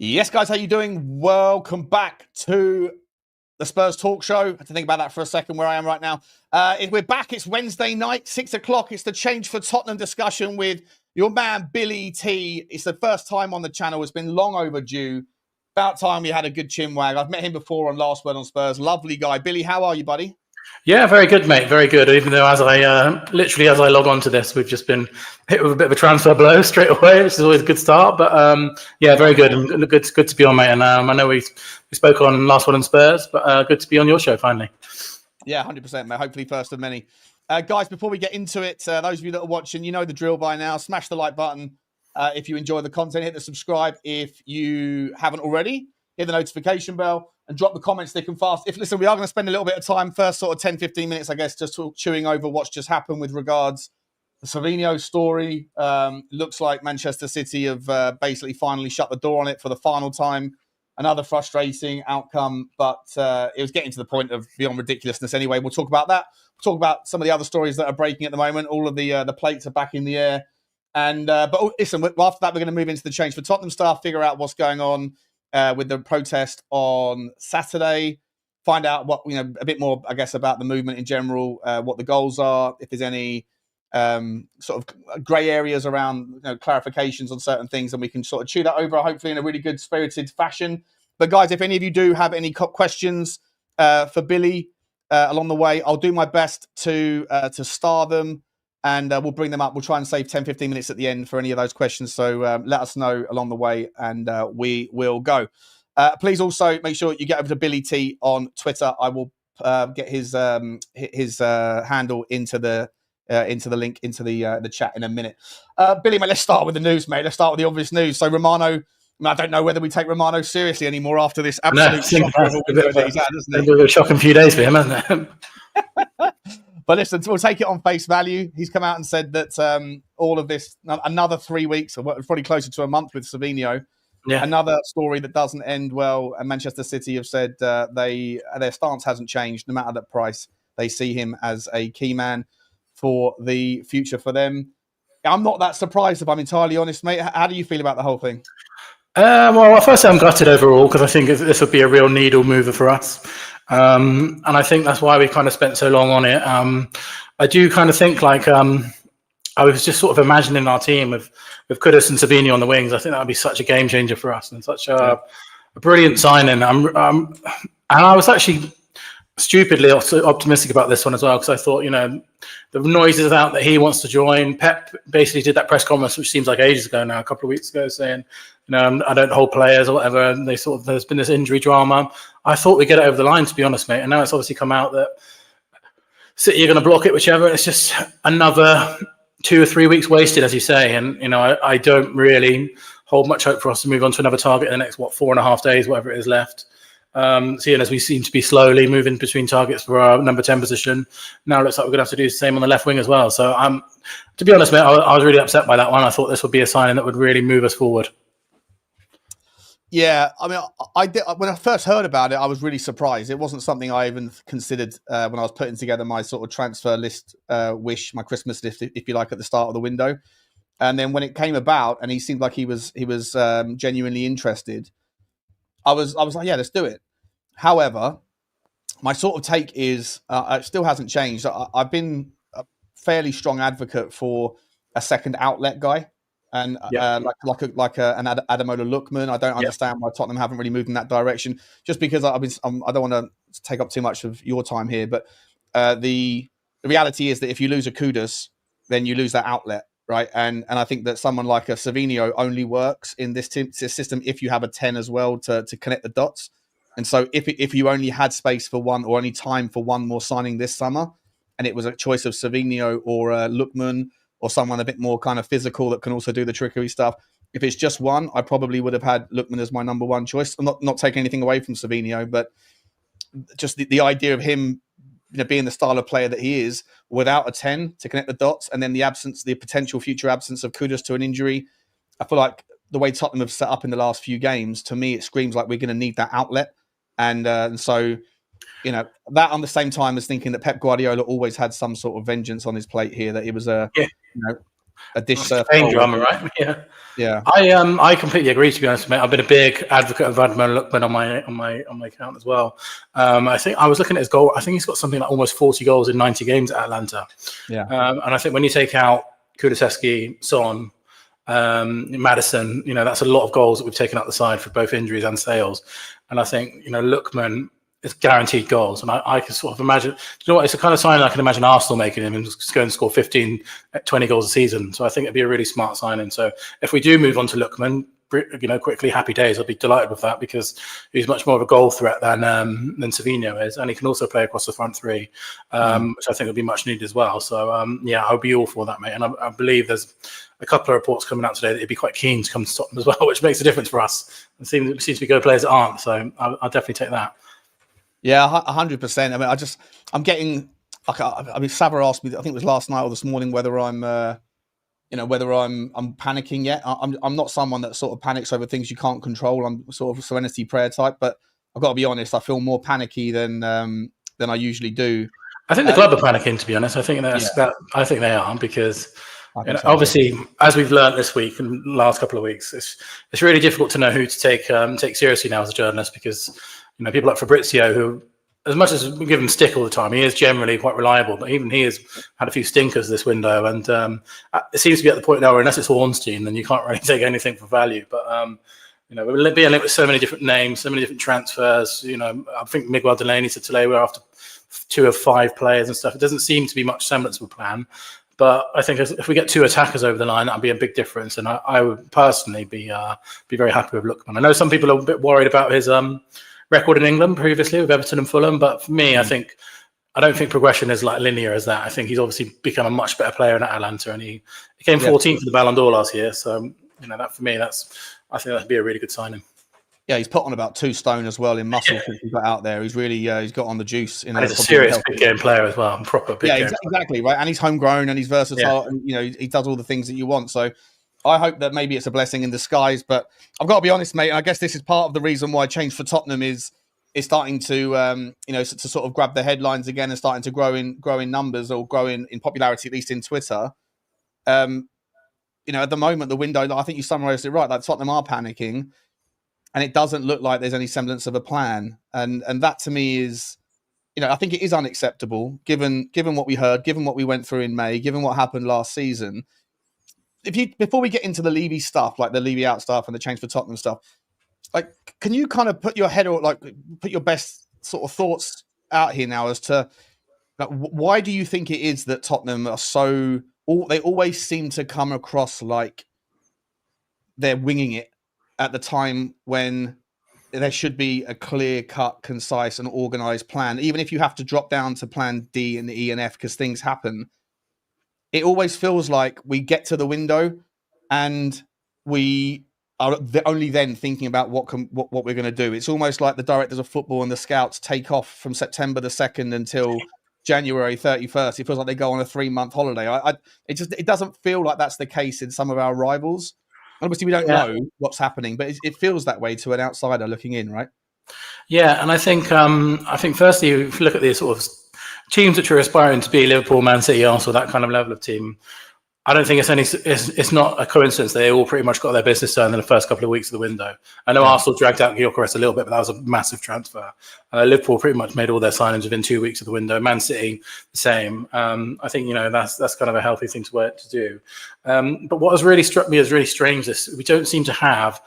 Yes, guys, how you doing? Welcome back to the Spurs Talk Show. I had to think about that for a second, where I am right now. We're back. It's Wednesday night, 6 o'clock. It's the Change for Tottenham discussion with your man, Billie T. It's the first time on the channel. It's been long overdue. About time we had a good chinwag. I've met him before on Last Word on Spurs. Lovely guy. Billie, how are you, buddy? Yeah, very good, mate. Very good. Even though as I log on to this, we've just been hit with a bit of a transfer blow straight away, which is always a good start. But yeah, very good. And good to be on, mate. And I know we spoke on Last One on Spurs, but good to be on your show finally. Yeah, 100%, mate. Hopefully first of many. Guys, before we get into it, those of you that are watching, you know the drill by now. Smash the like button if you enjoy the content. Hit the subscribe if you haven't already. Hit the notification bell and drop the comments thick and fast. Listen, we are going to spend a little bit of time, first sort of 10, 15 minutes, I guess, just chewing over what's just happened with regards the Savinho story. Looks like Manchester City have basically finally shut the door on it for the final time. Another frustrating outcome, but it was getting to the point of beyond ridiculousness anyway. We'll talk about that. We'll talk about some of the other stories that are breaking at the moment. All of the plates are back in the air. But listen, after that, we're going to move into the Change for Tottenham stuff, figure out what's going on with the protest on Saturday, find out what, a bit more, I guess, about the movement in general, what the goals are, if there's any sort of grey areas around clarifications on certain things, and we can sort of chew that over, hopefully in a really good spirited fashion. But guys, if any of you do have any questions for Billie along the way, I'll do my best to star them, and we'll bring them up. We'll try and save 10, 15 minutes at the end for any of those questions. So let us know along the way, and we will go. Please also make sure you get over to Billie T on Twitter. I will get his handle into the link into the chat in a minute. Billie, mate, let's start with the news, mate. Let's start with the obvious news. So Romano, I don't know whether we take Romano seriously anymore after this absolute shock. A bit of a shocking few days for him, hasn't it? But listen, we'll take it on face value. He's come out and said that all of this, another 3 weeks, or probably closer to a month with Savinho. Yeah. Another story that doesn't end well. And Manchester City have said their stance hasn't changed, no matter the price. They see him as a key man for the future for them. I'm not that surprised, if I'm entirely honest, mate. How do you feel about the whole thing? Well, firstly, I'm gutted overall, because I think this would be a real needle mover for us. And I think that's why we kind of spent so long on it. I do kind of think I was just sort of imagining our team with Kudus and Savinho on the wings. I think that would be such a game changer for us, and such a brilliant signing. And I was actually stupidly optimistic about this one as well, because I thought, the noises out that he wants to join. Pep basically did that press conference, which seems like ages ago now, a couple of weeks ago, saying, I don't hold players or whatever. And there's been this injury drama. I thought we'd get it over the line, to be honest, mate. And now it's obviously come out that City are going to block it, whichever. And it's just another 2 or 3 weeks wasted, as you say. And, I don't really hold much hope for us to move on to another target in the next, 4.5 days, whatever it is left. Seeing as we seem to be slowly moving between targets for our number 10 position, now it looks like we're going to have to do the same on the left wing as well. So, to be honest, mate, I was really upset by that one. I thought this would be a signing that would really move us forward. Yeah, I mean, I did, when I first heard about it, I was really surprised. It wasn't something I even considered when I was putting together my sort of transfer list wish, my Christmas list, if you like, at the start of the window. And then when it came about, and he seemed like he was genuinely interested, I was like, yeah, let's do it. However, my sort of take is it still hasn't changed. I've been a fairly strong advocate for a second outlet guy. And like an Ademola Lookman. I don't understand why Tottenham haven't really moved in that direction. Just because I don't want to take up too much of your time here, but the reality is that if you lose a Kudus, then you lose that outlet, right? And I think that someone like a Savinho only works in this system if you have a 10 as well to connect the dots. And so if you only had space for one, or only time for one more signing this summer, and it was a choice of Savinho or Lookman, or someone a bit more kind of physical that can also do the trickery stuff. If it's just one, I probably would have had Lookman as my number one choice. I'm not taking anything away from Savinho, but just the idea of him being the style of player that he is, without a 10 to connect the dots, and then the potential future absence of Kudus to an injury, I feel like the way Tottenham have set up in the last few games, to me, it screams like we're going to need that outlet. And so, that on the same time as thinking that Pep Guardiola always had some sort of vengeance on his plate here, that it was a dish serve. Pain drama, right? Yeah. Yeah. I completely agree. To be honest, mate, I've been a big advocate of Vladimir Lookman on my account as well. I think I was looking at his goal. I think he's got something like almost 40 goals in 90 games at Atlanta. Yeah. And I think when you take out Kulusevski, Son, Maddison, that's a lot of goals that we've taken out the side for both injuries and sales. And I think Lookman is guaranteed goals, and I can sort of imagine. It's a kind of sign I can imagine Arsenal making him and just go and score 15, 20 goals a season. So I think it'd be a really smart signing. So if we do move on to Lookman, quickly, happy days. I'll be delighted with that because he's much more of a goal threat than Savinho is, and he can also play across the front three, which I think would be much needed as well. So I'll be all for that, mate. And I believe there's a couple of reports coming out today that he'd be quite keen to come to Tottenham as well, which makes a difference for us. It seems to be good players that aren't, so I'll definitely take that. Yeah, 100%. I mean, I'm getting. Sava asked me, I think it was last night or this morning, whether I'm panicking yet. I'm not someone that sort of panics over things you can't control. I'm sort of a Serenity Prayer type, but I've got to be honest. I feel more panicky than I usually do. I think the club are panicking, to be honest. I think I think they are because obviously, as we've learned this week and last couple of weeks, it's really difficult to know who to take seriously now as a journalist because people like Fabrizio, who, as much as we give him stick all the time, he is generally quite reliable, but even he has had a few stinkers this window. And it seems to be at the point now where unless it's Ornstein, then you can't really take anything for value. But, we're being linked with so many different names, so many different transfers. I think Miguel Delaney said today we're after 2 of 5 players and stuff. It doesn't seem to be much semblance of a plan. But I think if we get 2 attackers over the line, that'd be a big difference. And I would personally be very happy with Lookman. I know some people are a bit worried about his record in England previously with Everton and Fulham, but for me, I don't think progression is like linear as that. I think he's obviously become a much better player in Atalanta, and he came 14th for the Ballon d'Or last year. So that for me, I think that'd be a really good signing. Yeah, he's put on about 2 stone as well in muscle since he got out there. He's really he's got on the juice. And he's a serious big game player as well, proper big game. Exactly right. And he's homegrown and he's versatile, and he does all the things that you want. So I hope that maybe it's a blessing in disguise, but I've got to be honest, mate. And I guess this is part of the reason why Change for Tottenham is starting to to sort of grab the headlines again and starting to grow in numbers or grow in popularity, at least in Twitter. At the moment, the window, I think you summarised it right. Like Tottenham are panicking, and it doesn't look like there's any semblance of a plan. And that to me is, I think it is unacceptable given what we heard, given what we went through in May, given what happened last season. Before we get into the Levy stuff, like the Levy out stuff and the Change for Tottenham stuff, like, can you kind of put your head or like put your best sort of thoughts out here now as to like, why do you think it is that Tottenham are so? They always seem to come across like they're winging it at the time when there should be a clear-cut, concise, and organised plan. Even if you have to drop down to Plan D and E and F because things happen. It always feels like we get to the window and we are only then thinking about what we're going to do. It's almost like the directors of football and the scouts take off from September the 2nd until January 31st. It feels like they go on a 3-month holiday. It doesn't feel like that's the case in some of our rivals. Obviously, we don't know what's happening, but it feels that way to an outsider looking in, right? Yeah, and I think firstly, if you look at the sort of teams which are aspiring to be Liverpool, Man City, Arsenal, that kind of level of team, I don't think it's not a coincidence they all pretty much got their business done in the first couple of weeks of the window. I know Arsenal dragged out Gyökeres a little bit, but that was a massive transfer. Liverpool pretty much made all their signings within 2 weeks of the window. Man City, the same. I think that's kind of a healthy thing to do. But what has really struck me as really strange is we don't seem to have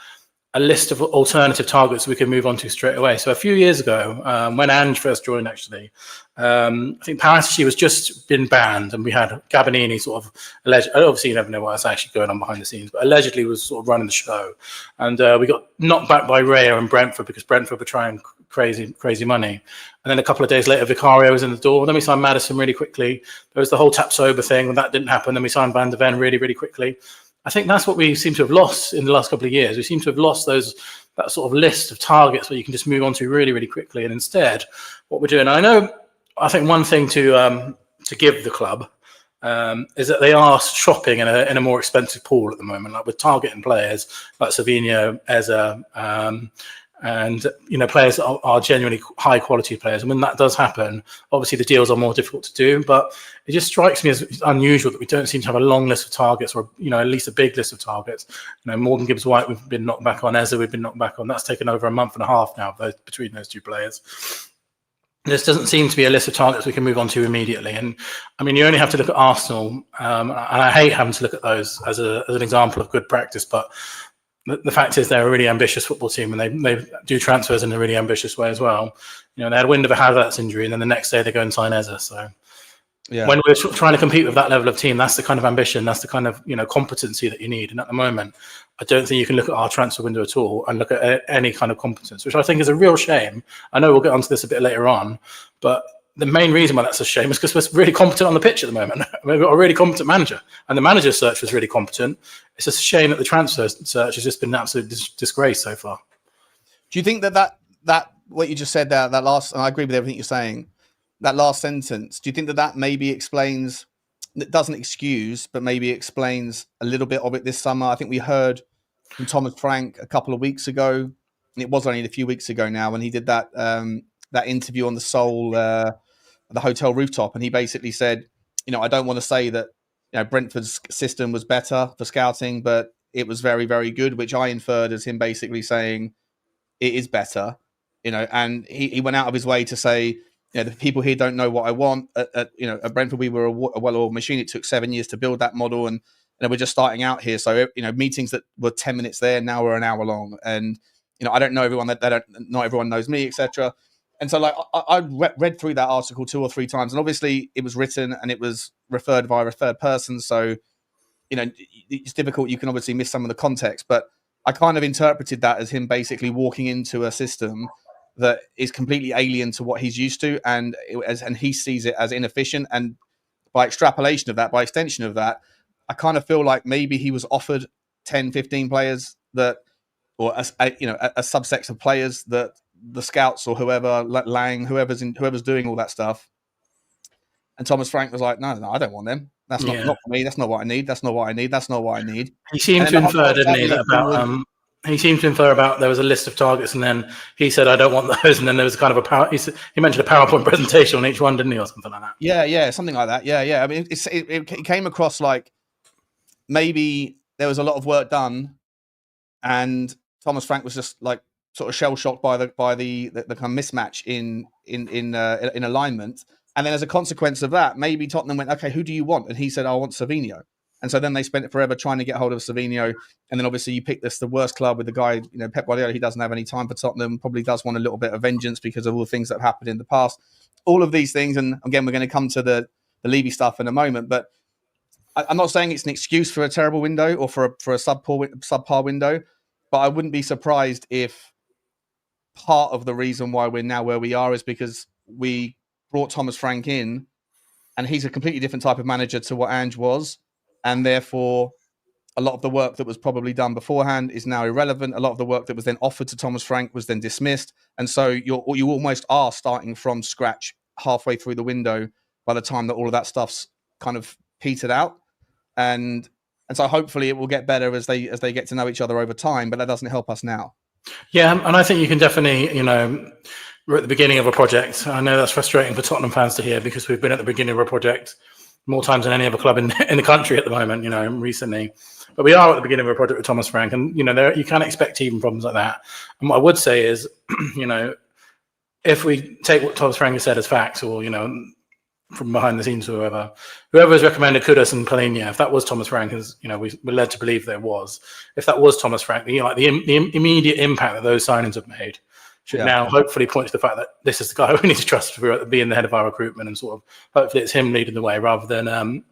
a list of alternative targets we can move on to straight away. So a few years ago, when Ange first joined, actually, I think Paratici was just been banned, and we had Gabbanini sort of alleged. Obviously, you never know what's actually going on behind the scenes, but allegedly was sort of running the show. And we got knocked back by Raya and Brentford because Brentford were trying crazy money. And then a couple of days later, Vicario was in the door. Then we signed Maddison really quickly. There was the whole tap sober thing, and that didn't happen. Then we signed Van de Ven really, really quickly. I think that's what we seem to have lost in the last couple of years. We seem to have lost that sort of list of targets where you can just move on to really, really quickly. And instead, what we're doing, I think one thing to give the club is that they are shopping in a more expensive pool at the moment. Like we're targeting players like Savinho, Eza, and players are genuinely high quality players. And when that does happen, obviously the deals are more difficult to do. But it just strikes me as unusual that we don't seem to have a long list of targets, or at least a big list of targets. Morgan Gibbs-White, we've been knocked back on. Eze, we've been knocked back on. That's taken over a month and a half now between those two players. This doesn't seem to be a list of targets we can move on to immediately. And I mean, you only have to look at Arsenal, and I hate having to look at those as an example of good practice, but the fact is they're a really ambitious football team, and they do transfers in a really ambitious way as well. They had wind of a Havertz injury, and then the next day they go and sign Eze. So when we're trying to compete with that level of team, that's the kind of ambition, that's the kind of competency that you need. And at the moment, I don't think you can look at our transfer window at all and look at any kind of competence, which I think is a real shame. I know we'll get onto this a bit later on, but the main reason why that's a shame is because we're really competent on the pitch at the moment. We've got a really competent manager, and the manager search was really competent. It's just a shame that the transfer search has just been an absolute disgrace so far. Do you think that what you just said there, that last, and I agree with everything you're saying, that last sentence, do you think that maybe explains, it doesn't excuse, but maybe explains a little bit of it this summer? I think we heard from Thomas Frank a couple of weeks ago, and it was only a few weeks ago now, when he did that interview on the Soul, the hotel rooftop, and he basically said, I don't want to say that Brentford's system was better for scouting, but it was very, very good, which I inferred as him basically saying it is better, and he went out of his way to say, the people here don't know what I want. At Brentford, we were a well-oiled machine. It took 7 years to build that model, and we're just starting out here. So meetings that were 10 minutes there now are an hour long, and I don't know everyone. Not everyone knows me, etc. And so, I read through that article 2 or 3 times, and obviously it was written and it was referred via a third person. So, it's difficult. You can obviously miss some of the context, but I kind of interpreted that as him basically walking into a system that is completely alien to what he's used to, and he sees it as inefficient. And by extrapolation of that, by extension of that, I kind of feel like maybe he was offered 10, 15 players or a subset of players that the scouts or whoever, Lang, whoever's doing all that stuff. And Thomas Frank was like, no, I don't want them. That's not for me. That's not what I need. That's not what I need. That's not what I need. He seemed to infer, didn't he, he seemed to infer about there was a list of targets, and then he said, I don't want those. And then there was kind of he mentioned a PowerPoint presentation on each one, didn't he, or something like that? Yeah, something like that. Yeah. I mean, it came across like maybe there was a lot of work done, and Thomas Frank was just like sort of shell shocked by the kind of mismatch in alignment, and then as a consequence of that, maybe Tottenham went, okay, who do you want? And he said, I want Savinho. And so then they spent forever trying to get hold of Savinho. And then obviously you pick the worst club with the guy, Pep Guardiola. He doesn't have any time for Tottenham, probably does want a little bit of vengeance because of all the things that have happened in the past. All of these things. And again, we're going to come to the Levy stuff in a moment. But I'm not saying it's an excuse for a terrible window or for a subpar window. But I wouldn't be surprised if part of the reason why we're now where we are is because we brought Thomas Frank in, and he's a completely different type of manager to what Ange was. And therefore, a lot of the work that was probably done beforehand is now irrelevant. A lot of the work that was then offered to Thomas Frank was then dismissed. And so you almost are starting from scratch halfway through the window by the time that all of that stuff's kind of petered out. And so hopefully it will get better as they get to know each other over time, but that doesn't help us now. Yeah, and I think you can definitely, we're at the beginning of a project. I know that's frustrating for Tottenham fans to hear, because we've been at the beginning of a project more times than any other club in the country at the moment, recently. But we are at the beginning of a project with Thomas Frank, and, you can expect teething problems like that. And what I would say is, if we take what Thomas Frank has said as facts, or, from behind the scenes, whoever has recommended Kudus and Palhinha, if that was Thomas Frank, as we're led to believe there was, if that was Thomas Frank, the immediate impact that those signings have made should now hopefully point to the fact that this is the guy we need to trust for being the head of our recruitment, and sort of hopefully it's him leading the way rather than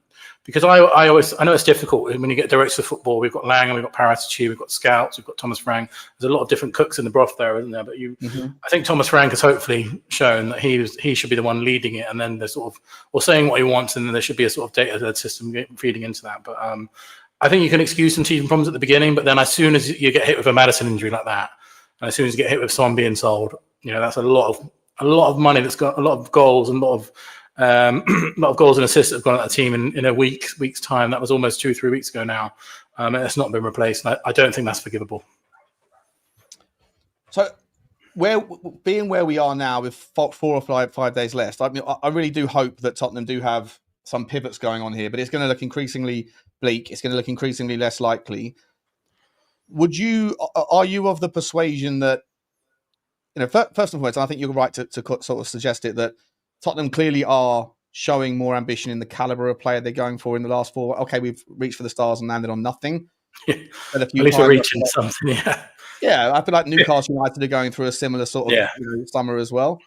because I know it's difficult when you get directors of football. We've got Lang, and we've got Paratici, we've got scouts, we've got Thomas Frank. There's a lot of different cooks in the broth there, isn't there? But I think Thomas Frank has hopefully shown that he should be the one leading it, and then there's sort of, or saying what he wants, and then there should be a sort of data-led system feeding into that. But I think you can excuse some teething problems at the beginning, but then as soon as you get hit with a Maddison injury like that, and as soon as you get hit with someone being sold, that's a lot of money that's got a lot of goals and a lot of goals and assists that have gone at that team in a week's time. That was almost 2-3 weeks ago now. And it's not been replaced. And I don't think that's forgivable. So being where we are now with 4 or 5 days left, I mean, I really do hope that Tottenham do have some pivots going on here, but it's going to look increasingly bleak. It's going to look increasingly less likely. Are you of the persuasion that, first and foremost, I think you're right to sort of suggest it, that Tottenham clearly are showing more ambition in the caliber of player they're going for in the last 4. Okay, we've reached for the stars and landed on nothing. But at least we're reaching something, yeah. Yeah, I feel like Newcastle United are going through a similar sort of summer as well.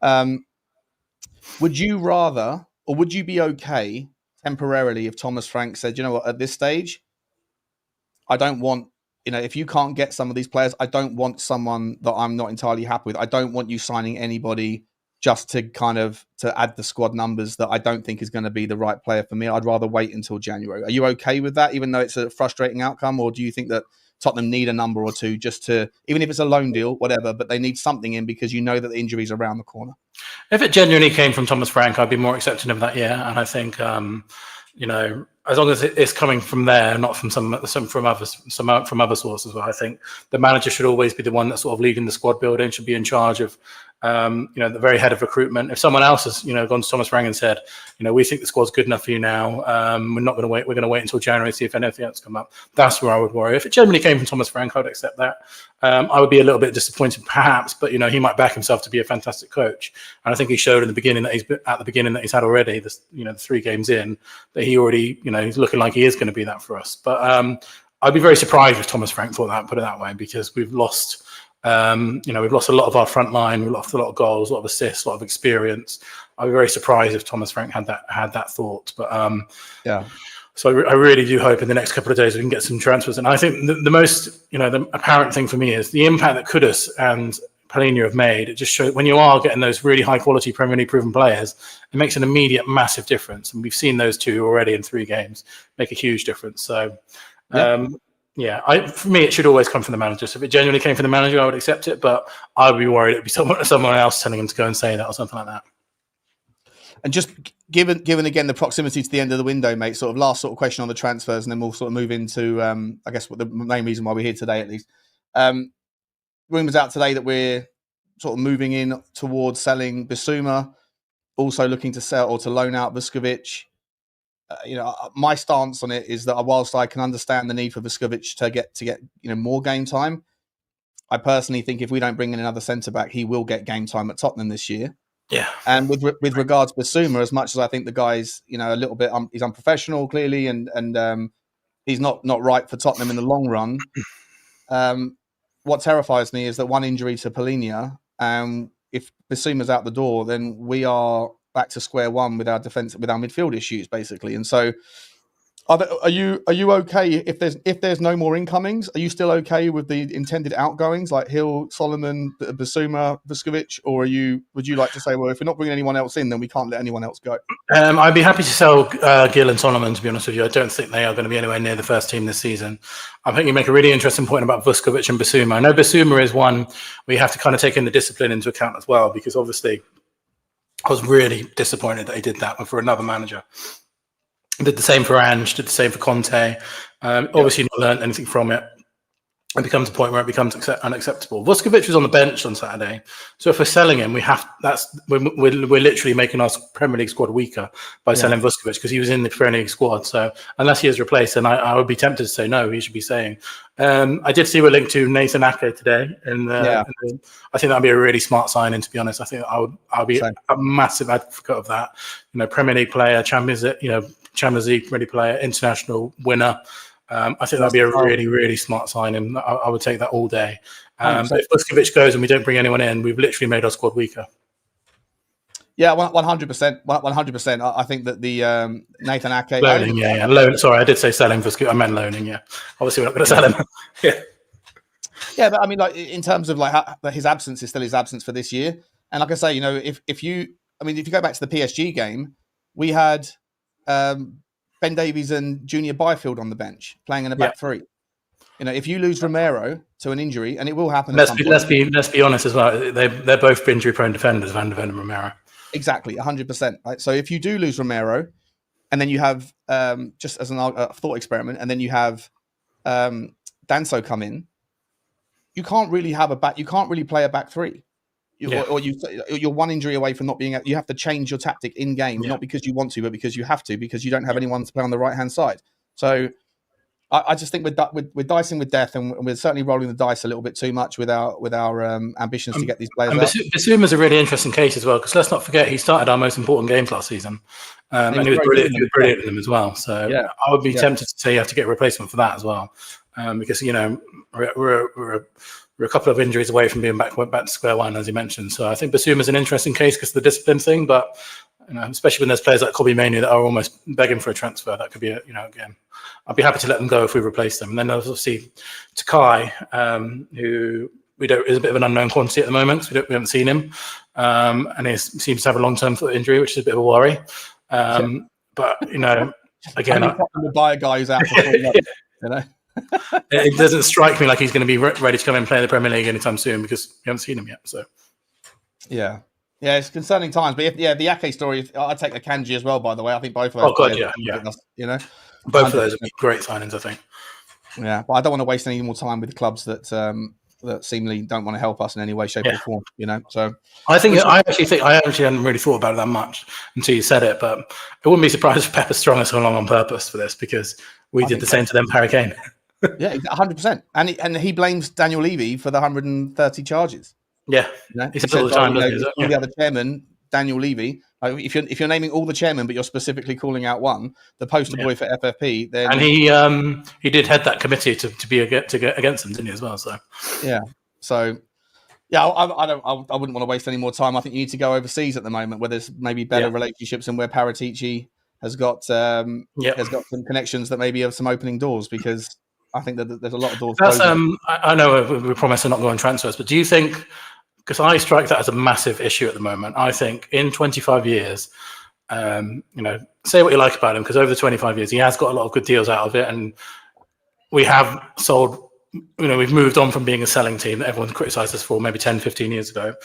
Would you rather, or would you be okay temporarily if Thomas Frank said, you know what, at this stage, I don't want, if you can't get some of these players, I don't want someone that I'm not entirely happy with. I don't want you signing anybody just to to add the squad numbers that I don't think is going to be the right player for me. I'd rather wait until January. Are you okay with that, even though it's a frustrating outcome? Or do you think that Tottenham need a number or two just to, even if it's a loan deal, whatever, but they need something in because you know that the injury is around the corner? If it genuinely came from Thomas Frank, I'd be more accepting of that, yeah. And I think, as long as it's coming from there, not from some from other sources, I think the manager should always be the one that's sort of leading the squad building, should be in charge of, the very head of recruitment. If someone else has, gone to Thomas Frank and said, we think the squad's good enough for you now, we're not going to wait. We're going to wait until January to see if anything else come up. That's where I would worry. If it genuinely came from Thomas Frank, I'd accept that. I would be a little bit disappointed, perhaps, but he might back himself to be a fantastic coach. And I think he showed in the beginning that he's had already, the 3 games in, that he already, he's looking like he is going to be that for us. But I'd be very surprised if Thomas Frank thought that, put it that way, because we've lost. We've lost a lot of our front line. We've lost a lot of goals, a lot of assists, a lot of experience. I'd be very surprised if Thomas Frank had that thought. But so I really do hope in the next couple of days we can get some transfers. And I think the most, the apparent thing for me is the impact that Kudus and Palhinha have made. It just shows when you are getting those really high quality Premier League proven players, it makes an immediate massive difference. And we've seen those two already in 3 games make a huge difference. So. For me, it should always come from the manager. So if it genuinely came from the manager, I would accept it. But I would be worried it'd be someone else telling him to go and say that or something like that. And just given again the proximity to the end of the window, mate. Sort of last sort of question on the transfers, and then we'll sort of move into I guess what the main reason why we're here today, at least. Rumours out today that we're sort of moving in towards selling Bissouma, also looking to sell or to loan out Vuskovic. My stance on it is that whilst I can understand the need for Vuskovic to get more game time, I personally think if we don't bring in another centre back, he will get game time at Tottenham this year. Yeah. And with regards to Bissouma, as much as I think the guy's a little bit he's unprofessional clearly, and he's not right for Tottenham in the long run. What terrifies me is that one injury to Palhinha, if Bissouma's out the door, then we are back to square one with our defense, with our midfield issues, basically. And so, are you okay if there's no more incomings? Are you still okay with the intended outgoings like Hill, Solomon, Bissouma, Vuskovic, or would you like to say, well, if we're not bringing anyone else in, then we can't let anyone else go? I'd be happy to sell Gill and Solomon, to be honest with you. I don't think they are going to be anywhere near the first team this season. I think you make a really interesting point about Vuskovic and Bissouma. I know Bissouma is one we have to kind of take in the discipline into account as well, because obviously I was really disappointed that he did that for another manager. Did the same for Ange, did the same for Conte. Obviously not learned anything from it. It becomes a point where it becomes unacceptable. Vuskovic was on the bench on Saturday, so if we're selling him, we're literally making our Premier League squad weaker by selling Vuskovic, because he was in the Premier League squad. So unless he is replaced, then I would be tempted to say no. He should be staying. I did see we're linked to Nathan Ake today, and I think that'd be a really smart signing. To be honest, I think I'll be a massive advocate of that. Premier League player, Champions League ready player, international winner. I think that'd be a really, really smart signing. I would take that all day. But if Vuskovic goes and we don't bring anyone in, we've literally made our squad weaker. Yeah, 100%. 100%. I think that the Nathan Ake... Loaning, Loan. Sorry, I did say selling Vuskovic. I meant loaning, yeah. Obviously, we're not going to sell him. Yeah, but I mean, like, in terms of like his absence is still his absence for this year. And like I say, if you go back to the PSG game, we had... Ben Davies and Junior Byfield on the bench playing in a back three. If you lose Romero to an injury, and it will happen. Let's be honest as well. They're both injury-prone defenders, Van de Ven and Romero. Exactly, 100%. Right? So if you do lose Romero, and then you have just as a thought experiment, and then you have Danso come in, you can't really have a back. You can't really play a back three. You're one injury away from not being. You have to change your tactic in game, not because you want to, but because you have to, because you don't have anyone to play on the right hand side. So I just think we're dicing with death, and we're certainly rolling the dice a little bit too much with our ambitions to get these players. And Bissouma's a really interesting case as well, because let's not forget he started our most important games last season, and he was brilliant. He was brilliant in them as well. So I would be tempted to say you have to get a replacement for that as well, because we're a couple of injuries away from being back to square one, as you mentioned. So I think Bissouma's an interesting case because of the discipline thing, but especially when there's players like Kobbie Mainoo that are almost begging for a transfer, that could be again, I'd be happy to let them go if we replace them. And then there's obviously Takai, who is a bit of an unknown quantity at the moment. So we haven't seen him, and he seems to have a long-term foot injury, which is a bit of a worry. But again, I would buy a guy who's out for 4 months, It doesn't strike me like he's going to be ready to come and play in the Premier League anytime soon because we haven't seen him yet. So, yeah, it's concerning times. But the Ake story, I'd take the Kanji as well. By the way, I think both of those. Both of those would be great signings, I think. Yeah, but I don't want to waste any more time with clubs that seemingly don't want to help us in any way, shape, or form. So I actually hadn't really thought about it that much until you said it, but I wouldn't be surprised if Pepper strung us along on purpose for this because we did the same to them, Harry Kane. Yeah, 100%. And he blames Daniel Levy for the 130 charges. Yeah, he says all the time. The other chairman, Daniel Levy. If you're naming all the chairmen, but you're specifically calling out one, the poster boy for FFP, then he did head that committee to get against them, didn't he as well? So yeah, I wouldn't want to waste any more time. I think you need to go overseas at the moment, where there's maybe better relationships and where Paratici has got some connections that maybe have some opening doors, because I think that there's a lot of doors. I know we promised to not go on transfers, but do you think? Because I strike that as a massive issue at the moment. I think in 25 years, say what you like about him, because over the 25 years, he has got a lot of good deals out of it. And we have sold, we've moved on from being a selling team that everyone criticised us for maybe 10, 15 years ago.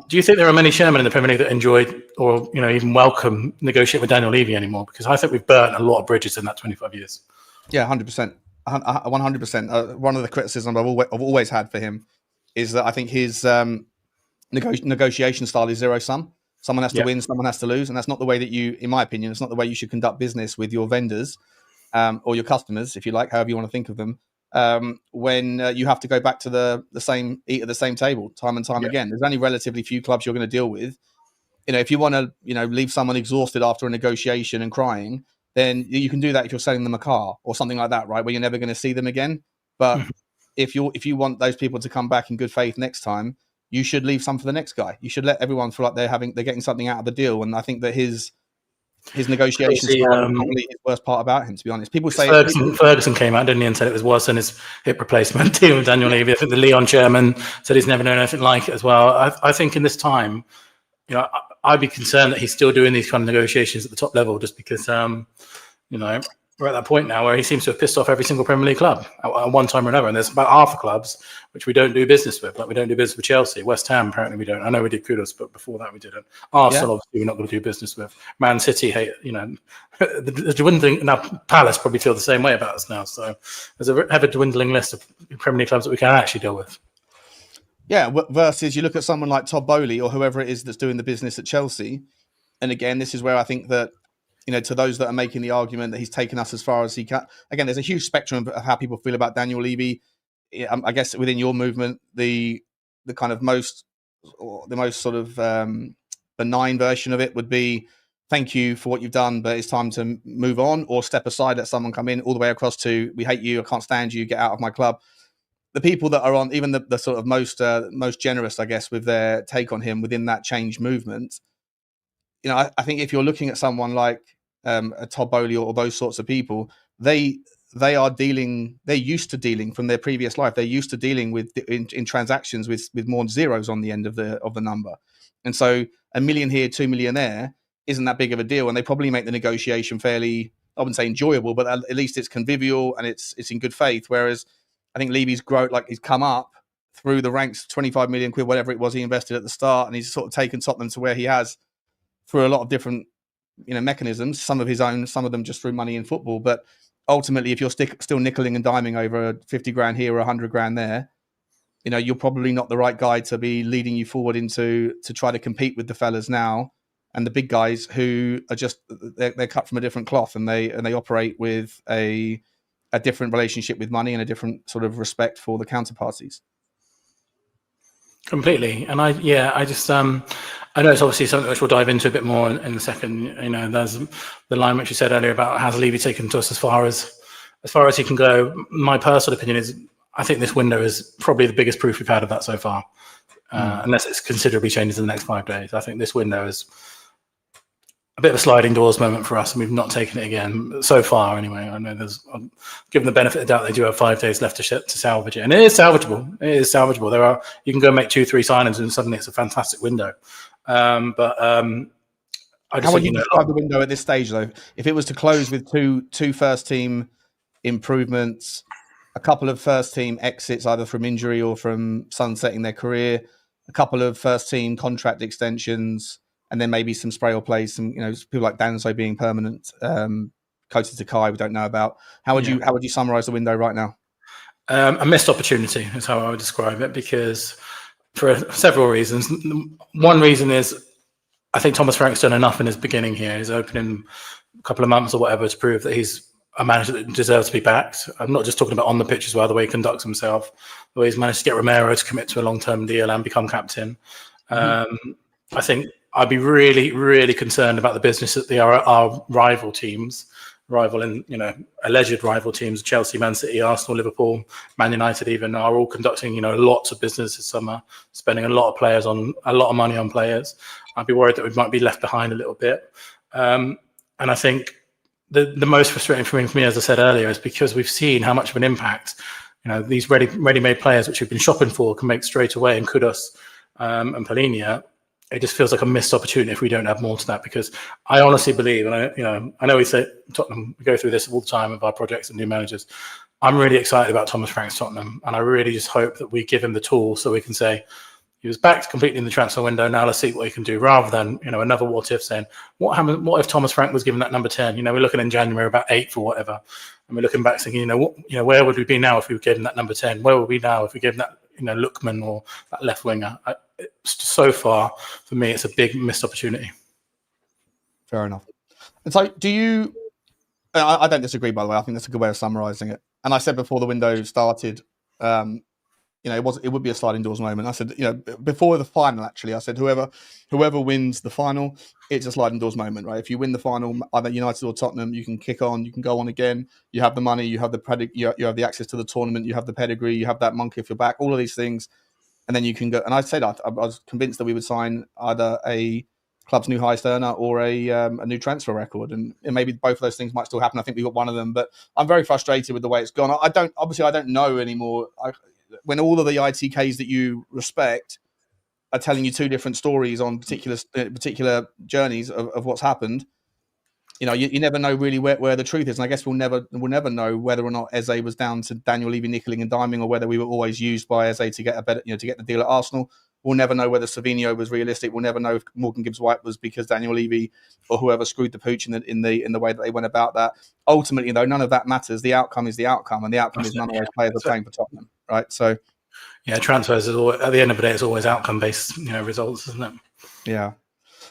Do you think there are many chairmen in the Premier League that enjoyed or, even welcome negotiate with Daniel Levy anymore? Because I think we've burnt a lot of bridges in that 25 years. Yeah, 100%. 100%. One of the criticisms I've always had for him is that I think his negotiation style is zero sum. Someone has to win, someone has to lose, and that's not the way that in my opinion, it's not the way you should conduct business with your vendors or your customers, if you like, however you want to think of them. When you have to go back to the same eat at the same table time and time again. There's only relatively few clubs you're going to deal with. If you want to, leave someone exhausted after a negotiation and crying, then you can do that if you're selling them a car or something like that, right? Where you're never going to see them again. But if you want those people to come back in good faith next time, you should leave some for the next guy. You should let everyone feel like they're getting something out of the deal. And I think that his negotiation style is probably his worst part about him, to be honest. People say Ferguson came out, didn't he, and said it was worse than his hip replacement deal with Daniel Levy. I think the Leon chairman said he's never known anything like it as well. I think in this time, I'd be concerned that he's still doing these kind of negotiations at the top level, just because we're at that point now where he seems to have pissed off every single Premier League club at one time or another. And there's about half the clubs which we don't do business with. Like we don't do business with Chelsea. West Ham, apparently we don't. I know we did Kudos, but before that we didn't. Arsenal, obviously, we're not going to do business with. Man City, the dwindling. Now Palace probably feel the same way about us now. So there's a ever dwindling list of Premier League clubs that we can actually deal with. Yeah, versus you look at someone like Todd Bowley or whoever it is that's doing the business at Chelsea. And again, this is where I think that, to those that are making the argument that he's taken us as far as he can. Again, there's a huge spectrum of how people feel about Daniel Levy. I guess within your movement, the kind of most sort of benign version of it would be, thank you for what you've done, but it's time to move on, or step aside, let someone come in, all the way across to, we hate you, I can't stand you, get out of my club. The people that are on even the sort of most generous, I guess, with their take on him within that change movement, I think if you're looking at someone like a Todd Bowley or those sorts of people, they're used to dealing from their previous life. They're used to dealing with in transactions with more zeros on the end of the number, and so $1 million here, 2 million there isn't that big of a deal, and they probably make the negotiation fairly, I wouldn't say enjoyable, but at least it's convivial and it's in good faith. Whereas I think Levy's growth, like he's come up through the ranks, 25 million quid, whatever it was he invested at the start, and he's sort of taken Tottenham to where he has through a lot of different mechanisms, some of his own, some of them just through money in football. But ultimately, if you're still nickeling and diming over 50 grand here or 100 grand there, you're probably not the right guy to be leading you forward to try to compete with the fellas now and the big guys who are just they're cut from a different cloth, and they operate with a different relationship with money and a different sort of respect for the counterparties. Completely. And I just I know it's obviously something which we'll dive into a bit more in a second. There's the line which you said earlier about has Levy taken to us as far as he can go. My personal opinion is I think this window is probably the biggest proof we've had of that so far, unless it's considerably changes in the next 5 days. I think this window is a bit of a sliding doors moment for us, and we've not taken it again so far. Anyway, I know given the benefit of the doubt, they do have 5 days left to salvage it, and it is salvageable. You can go make 2-3 signings, and suddenly it's a fantastic window. I just how would you describe the window at this stage, though? If it was to close with two first team improvements, a couple of first team exits either from injury or from sunsetting their career, a couple of first team contract extensions, and then maybe some spray or plays, some people like Danso being permanent, Kota Takai we don't know about. How would you summarise the window right now? A missed opportunity is how I would describe it, because for several reasons. One reason is I think Thomas Frank's done enough in his beginning here. He's opening a couple of months or whatever to prove that he's a manager that deserves to be backed. I'm not just talking about on the pitch as well, the way he conducts himself, the way he's managed to get Romero to commit to a long-term deal and become captain. I think I'd be really, really concerned about the business that our alleged rival teams, Chelsea, Man City, Arsenal, Liverpool, Man United even, are all conducting, lots of business this summer, spending a lot of money on players. I'd be worried that we might be left behind a little bit. And I think the most frustrating thing for me, as I said earlier, is because we've seen how much of an impact, these ready-made players which we've been shopping for can make straight away, and Kudus and Polinia. It just feels like a missed opportunity if we don't have more to that, because I honestly believe, and I know we say Tottenham, we go through this all the time with our projects and new managers. I'm really excited about Thomas Frank's Tottenham, and I really just hope that we give him the tools so we can say he was backed completely in the transfer window. Now let's see what he can do, rather than another what if saying what happened. What if Thomas Frank was given that number 10? We're looking in January about 8th or whatever, and we're looking back thinking, where would we be now if we gave him that number 10? Where would we be now if we gave him that Lookman or that left winger? So far, for me, it's a big missed opportunity. Fair enough. And so, do you? I don't disagree, by the way. I think that's a good way of summarising it. And I said before the window started, it would be a sliding doors moment. I said, before the final, actually, I said whoever wins the final, it's a sliding doors moment, right? If you win the final, either United or Tottenham, you can kick on, you can go on again. You have the money, you have the you have the access to the tournament, you have the pedigree, you have that monkey if you're back, all of these things. And then you can go. And I said I was convinced that we would sign either a club's new highest earner or a new transfer record, and maybe both of those things might still happen. I think we got one of them, but I'm very frustrated with the way it's gone. I don't know anymore. When all of the ITKs that you respect are telling you two different stories on particular journeys of what's happened, you never know really where the truth is. And I guess we'll never know whether or not Eze was down to Daniel Levy nickelling and diming, or whether we were always used by Eze to get a better, to get the deal at Arsenal. We'll never know whether Savinho was realistic. We'll never know if Morgan Gibbs-White was because Daniel Levy or whoever screwed the pooch in the way that they went about that. Ultimately, though, none of that matters. The outcome is the outcome, and the outcome is none of those players are playing for Tottenham, right? So, yeah, transfers is always, at the end of the day, it's always outcome-based, results, isn't it? Yeah.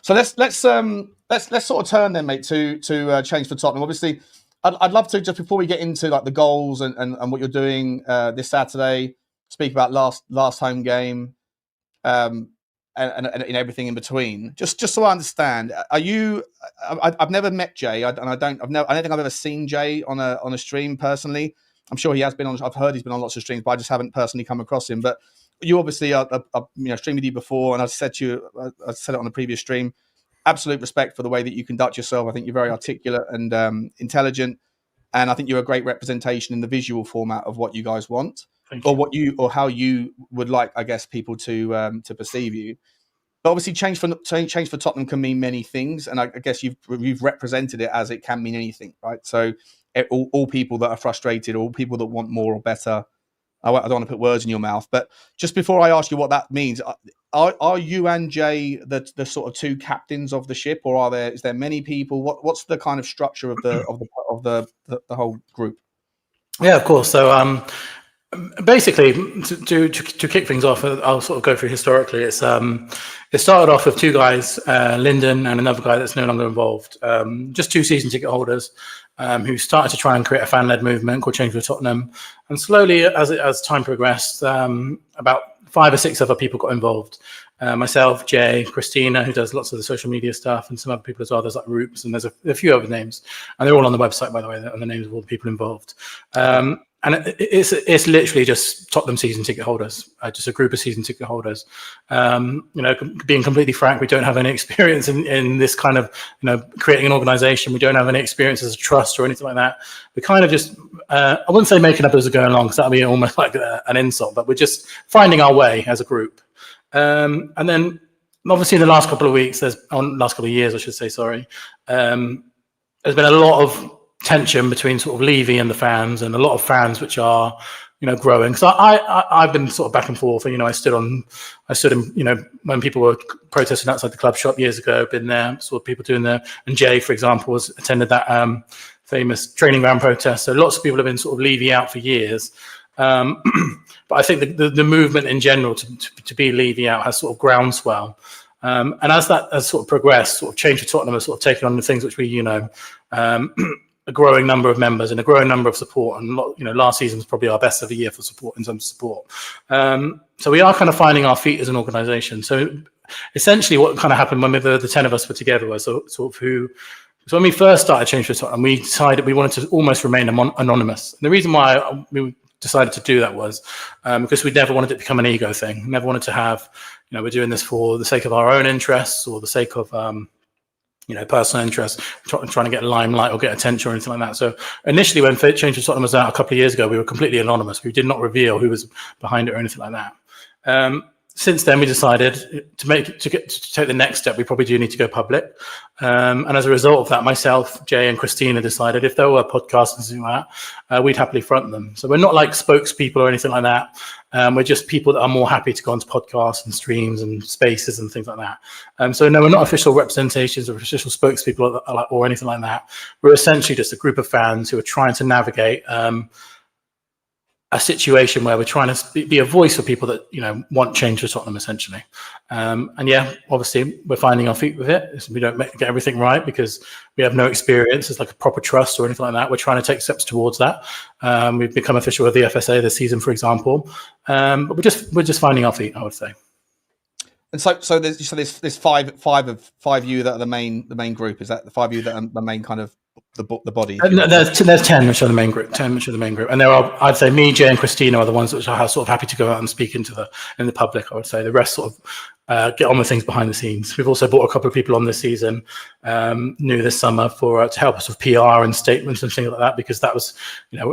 So let's sort of turn then, mate, to change for Tottenham. Obviously, I'd love to, just before we get into like the goals and what you're doing this Saturday, speak about last home game, and everything in between. Just so I understand, are you? I've never met Jay, I don't think I've ever seen Jay on a stream personally. I'm sure he has been on. I've heard he's been on lots of streams, but I just haven't personally come across him. But you obviously are streamed with you before, and I said it on the previous stream. Absolute respect for the way that you conduct yourself. I think you're very articulate and intelligent, and I think you're a great representation in the visual format of what you guys want, or how you would like, I guess, people to perceive you. But obviously, change for Tottenham can mean many things, and I guess you've represented it as it can mean anything, right? So all people that are frustrated, all people that want more or better. I don't want to put words in your mouth, but just before I ask you what that means, are you and Jay the sort of two captains of the ship, or is there many people? What's the kind of structure of the whole group? Yeah, of course. So Basically, to kick things off, I'll sort of go through historically. It started off with two guys, Lyndon and another guy that's no longer involved, just two season ticket holders who started to try and create a fan-led movement called Change for Tottenham. And slowly, as time progressed, about 5 or 6 other people got involved. Myself, Jay, Christina, who does lots of the social media stuff, and some other people as well. There's like Roops, and there's a few other names, and they're all on the website, by the way, and the names of all the people involved. And it's literally just Tottenham season ticket holders, just a group of season ticket holders. Being completely frank, we don't have any experience in this kind of, creating an organization. We don't have any experience as a trust or anything like that. We kind of just, I wouldn't say making up as we go along, because that would be almost like an insult, but we're just finding our way as a group. And then obviously in the last couple of weeks, last couple of years, I should say, sorry, there's been a lot of tension between sort of Levy and the fans, and a lot of fans which are, growing. So I've been sort of back and forth. I stood in, when people were protesting outside the club shop years ago, been there, saw people doing there. And Jay, for example, attended that famous training ground protest. So lots of people have been sort of Levy out for years. But I think the movement in general to be Levy out has sort of groundswell. And as that has sort of progressed, sort of Change for Tottenham has sort of taken on the things which we, a growing number of members and a growing number of support. And, last season was probably our best of the year for support in terms of support. So we are kind of finding our feet as an organisation. So essentially what kind of happened when the 10 of us were together was sort of so when we first started Change for Tottenham, we decided we wanted to almost remain anonymous. And the reason why we decided to do that was because we never wanted it to become an ego thing. We never wanted to have, we're doing this for the sake of our own interests or the sake of, personal interest, trying to get limelight or get attention or anything like that. So initially when Change for Tottenham was out a couple of years ago, we were completely anonymous. We did not reveal who was behind it or anything like that. Since then, we decided to take the next step. We probably do need to go public. And as a result of that, myself, Jay and Christina decided if there were podcasts and something like that, we'd happily front them. So we're not like spokespeople or anything like that. We're just people that are more happy to go onto podcasts and streams and spaces and things like that. So no, we're not official representations or official spokespeople or anything like that. We're essentially just a group of fans who are trying to navigate a situation where we're trying to be a voice for people that want change for Tottenham, essentially. And yeah, obviously we're finding our feet with it. We don't get everything right because we have no experience as like a proper trust or anything like that. We're trying to take steps towards that. We've become official with the FSA this season, for example. But we're just finding our feet, I would say. And so there's five of you that are the main group. Is that the 5 of you that are the main kind of the body? No, there's 10 which are the main group. 10 which are the main group, and there are, I'd say, me, Jay, and Christina are the ones which are sort of happy to go out and speak in the public. I would say the rest sort of get on with things behind the scenes. We've also brought a couple of people on this season, new this summer, to help us with PR and statements and things like that, because that was,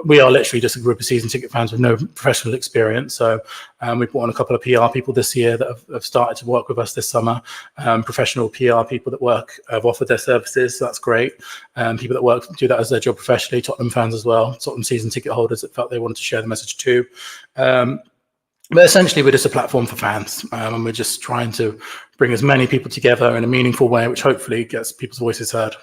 we are literally just a group of season ticket fans with no professional experience. So we brought on a couple of PR people this year that have started to work with us this summer, professional PR people that have offered their services. So that's great. People that do that as their job professionally, Tottenham fans as well, Tottenham season ticket holders that felt they wanted to share the message too. But essentially, we're just a platform for fans, and we're just trying to bring as many people together in a meaningful way, which hopefully gets people's voices heard.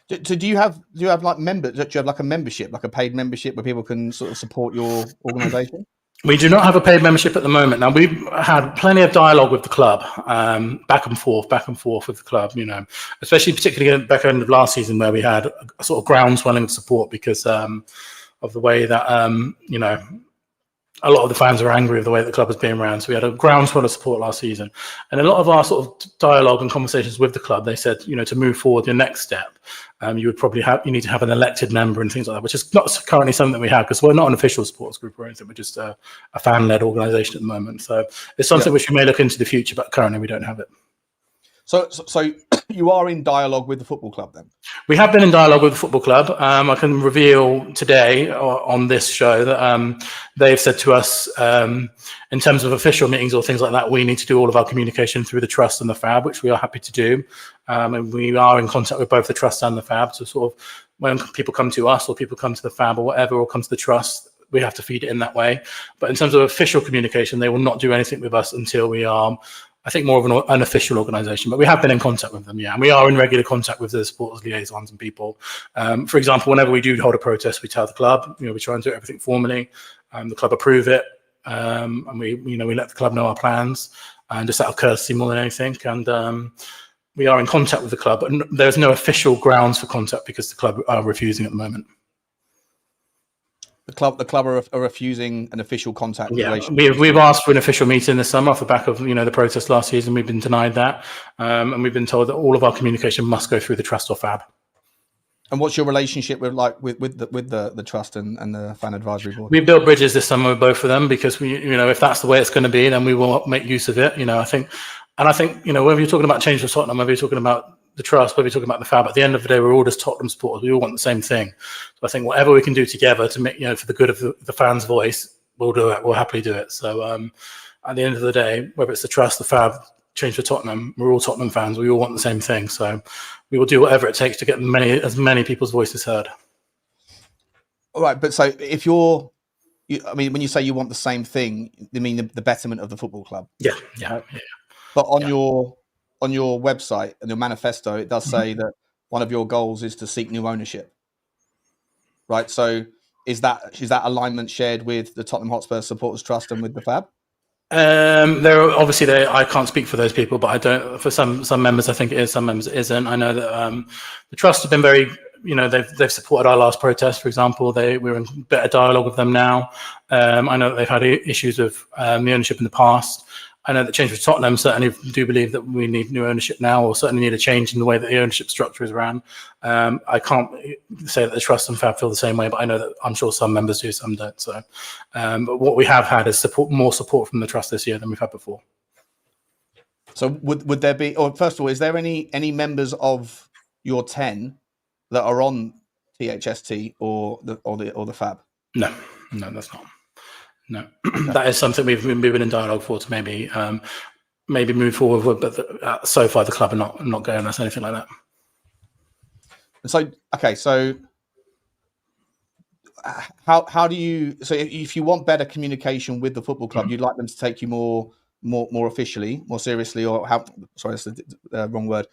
So do you have like members? Do you have like a membership, like a paid membership, where people can sort of support your organisation? We do not have a paid membership at the moment. Now, we've had plenty of dialogue with the club, back and forth with the club, especially particularly at the back end of last season where we had a sort of groundswelling of support because of the way that, a lot of the fans are angry with the way that the club is being ran. So we had a groundswell of support last season. And a lot of our sort of dialogue and conversations with the club, they said, to move forward, your next step, you would probably you need to have an elected member and things like that, which is not currently something that we have because we're not an official sports group or anything. We're just a fan-led organisation at the moment. So it's something which we may look into the future, but currently we don't have it. So you are in dialogue with the football club then? We have been in dialogue with the football club. I can reveal today on this show that they've said to us, in terms of official meetings or things like that, we need to do all of our communication through the trust and the FAB, which we are happy to do. And we are in contact with both the trust and the FAB. So sort of when people come to us or people come to the FAB or whatever, or come to the trust, we have to feed it in that way. But in terms of official communication, they will not do anything with us until we are I think more of an unofficial organisation, but we have been in contact with them, yeah, and we are in regular contact with the supporters liaisons and people. For example, whenever we do hold a protest, we tell the club, we try and do everything formally. The club approve it, and we let the club know our plans, and just out of courtesy more than anything. And we are in contact with the club, but there's no official grounds for contact because the club are refusing at the moment. The club are refusing an official contact. Yeah, we've asked for an official meeting this summer off the back of the protest last season. We've been denied that, and we've been told that all of our communication must go through the trust or FAB. And what's your relationship with the trust and the fan advisory board? We built bridges this summer with both of them because if that's the way it's going to be, then we will make use of it. I think whether you're talking about change for Tottenham, whether you're talking about the trust, whether you're talking about the FAB, at the end of the day, we're all just Tottenham supporters. We all want the same thing. So I think whatever we can do together to make for the good of the fans' voice, we'll do it. We'll happily do it. So at the end of the day, whether it's the trust, the FAB, change for Tottenham, we're all Tottenham fans. We all want the same thing. So we will do whatever it takes to get as many people's voices heard. All right, but so if when you say you want the same thing, you mean the betterment of the football club? Yeah. But on your website and your manifesto, it does say that one of your goals is to seek new ownership, right? So is that alignment shared with the Tottenham Hotspur Supporters Trust and with the FAB? I can't speak for those people, but I don't. For some members, I think it is. Some members, it isn't. I know that the trust have been very. They've supported our last protest, for example. We're in better dialogue with them now. I know that they've had issues with the ownership in the past. I know that Change for Tottenham certainly do believe that we need new ownership now, or certainly need a change in the way that the ownership structure is ran. I can't say that the trust and FAB feel the same way, but I know that I'm sure some members do, some don't. So, but what we have had is more support from the trust this year than we've had before. So would there be, or first of all, is there any members of your 10 that are on THST or the FAB? No, that's not. No, that is something we've been moving in dialogue for to maybe move forward with, but so far the club are not going us anything like that. So okay, so how do you? So if you want better communication with the football club, you'd like them to take you more officially, more seriously, or how? Sorry, that's the wrong word.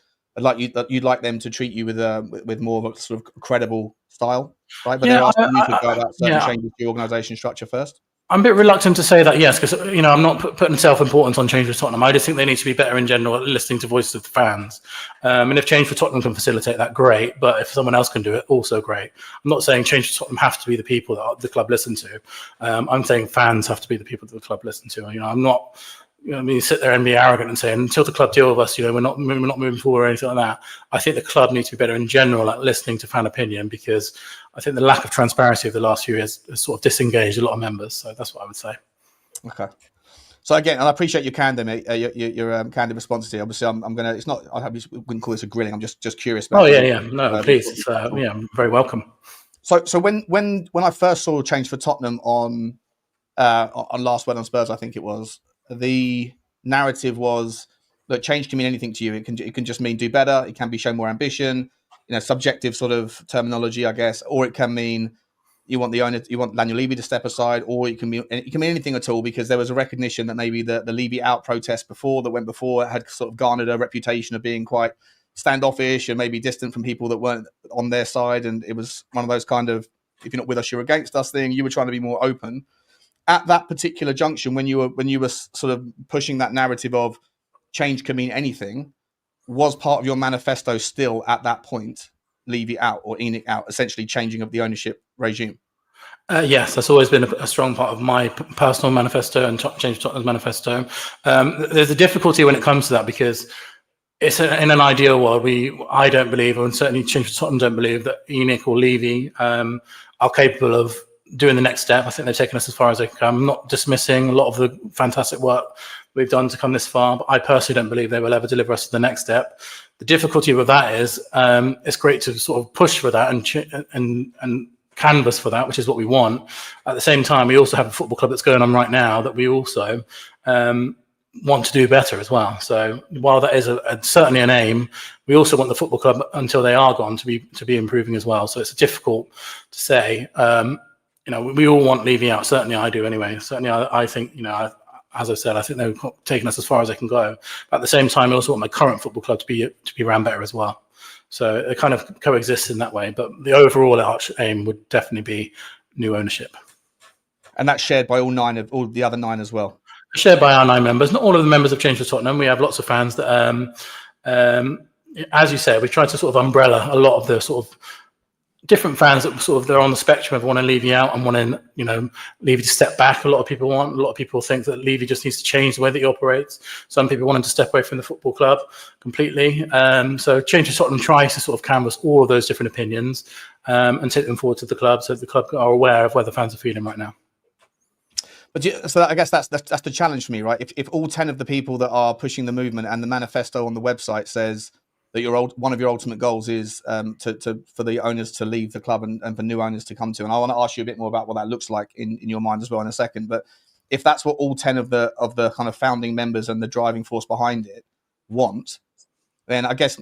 You'd like them to treat you with more of a sort of credible style, right? But they're asking you to go about certain changes to your organisation structure first. I'm a bit reluctant to say that, yes, because I'm not putting self-importance on Change for Tottenham. I just think they need to be better in general at listening to voices of the fans. And if Change for Tottenham can facilitate that, great. But if someone else can do it, also great. I'm not saying Change for Tottenham have to be the people that the club listen to. I'm saying fans have to be the people that the club listen to. I'm not. You sit there and be arrogant and say, until the club deal with us, we're not moving forward or anything like that. I think the club needs to be better in general at listening to fan opinion, because I think the lack of transparency of the last few years has sort of disengaged a lot of members. So that's what I would say. Okay. So again, and I appreciate your candid, your candid response to it. Obviously, I'm gonna. It's not. I wouldn't call this a grilling. I'm just curious about. Oh yeah. No, please. It's very welcome. So when I first saw Change for Tottenham on Last Word on Spurs, I think it was, the narrative was that change can mean anything to you. It can just mean do better. It can be show more ambition. Subjective sort of terminology, I guess, or it can mean you want Daniel Levy to step aside, or it can mean anything at all, because there was a recognition that maybe the Levy out protest that went before had sort of garnered a reputation of being quite standoffish and maybe distant from people that weren't on their side, and it was one of those kind of, if you're not with us, you're against us thing. You were trying to be more open. At that particular junction, when you were sort of pushing that narrative of change can mean anything, was part of your manifesto still at that point Levy out or ENIC out, essentially changing of the ownership regime? Yes, that's always been a strong part of my personal manifesto and Change for Tottenham's manifesto. There's a difficulty when it comes to that, because it's in an ideal world, I don't believe, and certainly Change for Tottenham don't believe, that ENIC or Levy are capable of doing the next step. I think they've taken us as far as they can come. I'm not dismissing a lot of the fantastic work we've done to come this far, but I personally don't believe they will ever deliver us to the next step. The difficulty with that is it's great to sort of push for that and canvas for that, which is what we want. At the same time, we also have a football club that's going on right now that we also want to do better as well. So while that is certainly an aim, we also want the football club, until they are gone, to be improving as well. So it's difficult to say. We all want Levy out. Certainly I do anyway. Certainly I think, as I said, I think they're taking us as far as they can go. But at the same time, I also want my current football club to be ran better as well. So it kind of coexists in that way. But the overall arch aim would definitely be new ownership. And that's shared by all the other 9 as well. Shared by our 9 members. Not all of the members have changed for Tottenham. We have lots of fans that, as you say, we tried to sort of umbrella a lot of the sort of different fans that sort of they're on the spectrum of wanting Levy out and wanting, Levy to step back. A lot of people think that Levy just needs to change the way that he operates. Some people want him to step away from the football club completely. So Change for Tottenham tries to sort of canvass all of those different opinions and take them forward to the club so the club are aware of where the fans are feeling right now. But so I guess that's the challenge for me, right? If all 10 of the people that are pushing the movement and the manifesto on the website says that one of your ultimate goals is for the owners to leave the club and for new owners to come to, and I want to ask you a bit more about what that looks like in your mind as well in a second. But if that's what all 10 of the kind of founding members and the driving force behind it want, then I guess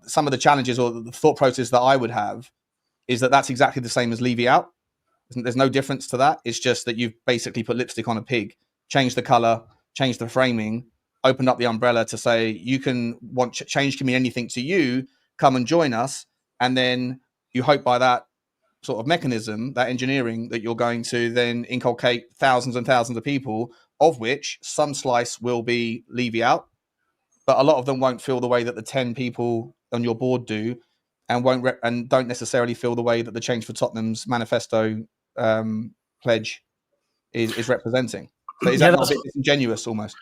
some of the challenges or the thought process that I would have is that that's exactly the same as Levy out. There's no difference to that. It's just that you've basically put lipstick on a pig, changed the color, changed the framing, opened up the umbrella to say you can want change can mean anything to you. Come and join us, and then you hope by that sort of mechanism, that engineering, that you're going to then inculcate thousands and thousands of people, of which some slice will be Levy out, but a lot of them won't feel the way that the 10 people on your board do, and don't necessarily feel the way that the Change for Tottenham's manifesto pledge is representing. So is that not a bit disingenuous almost?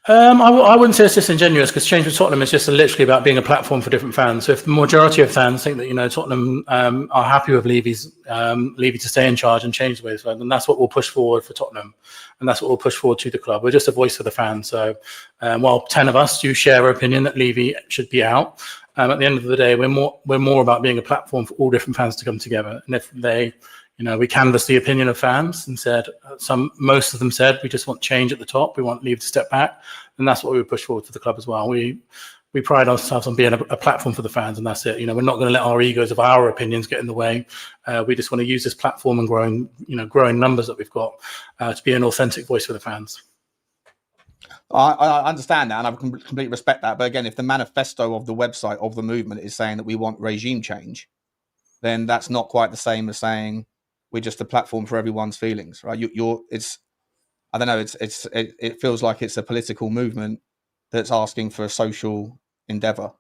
I wouldn't say it's disingenuous because Change for Tottenham is just literally about being a platform for different fans. So if the majority of fans think that Tottenham are happy with Levy to stay in charge and change the way, then that's what we'll push forward for Tottenham, and that's what we'll push forward to the club. We're just a voice for the fans. So while 10 of us do share our opinion that Levy should be out, at the end of the day, we're more about being a platform for all different fans to come together. And if they we canvassed the opinion of fans and said, most of them said, we just want change at the top. We want Levy to step back. And that's what we would push forward to the club as well. We pride ourselves on being a platform for the fans, and that's it. We're not going to let our egos of our opinions get in the way. We just want to use this platform and growing numbers that we've got to be an authentic voice for the fans. I understand that, and I completely respect that. But again, if the manifesto of the website of the movement is saying that we want regime change, then that's not quite the same as saying we're just a platform for everyone's feelings, right? I don't know. It feels like it's a political movement that's asking for a social endeavor.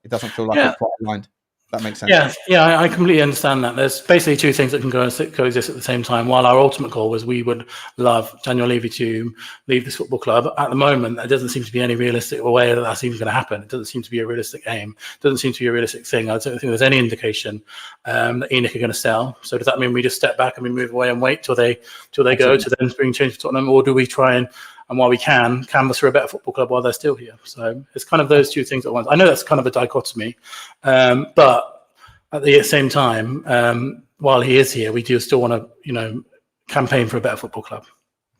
It doesn't feel like it's quite aligned. That makes sense. Yeah, I completely understand that. There's basically two things that can coexist at the same time. While our ultimate goal was we would love Daniel Levy to leave this football club, at the moment, there doesn't seem to be any realistic way that that's even going to happen. It doesn't seem to be a realistic aim. It doesn't seem to be a realistic thing. I don't think there's any indication that ENIC are going to sell. So does that mean we just step back and we move away and wait till they go to then bring change for Tottenham, or do we try and while we can, canvass for a better football club while they're still here? So it's kind of those two things at once. I know that's kind of a dichotomy, but at the same time, while he is here, we do still want to, campaign for a better football club.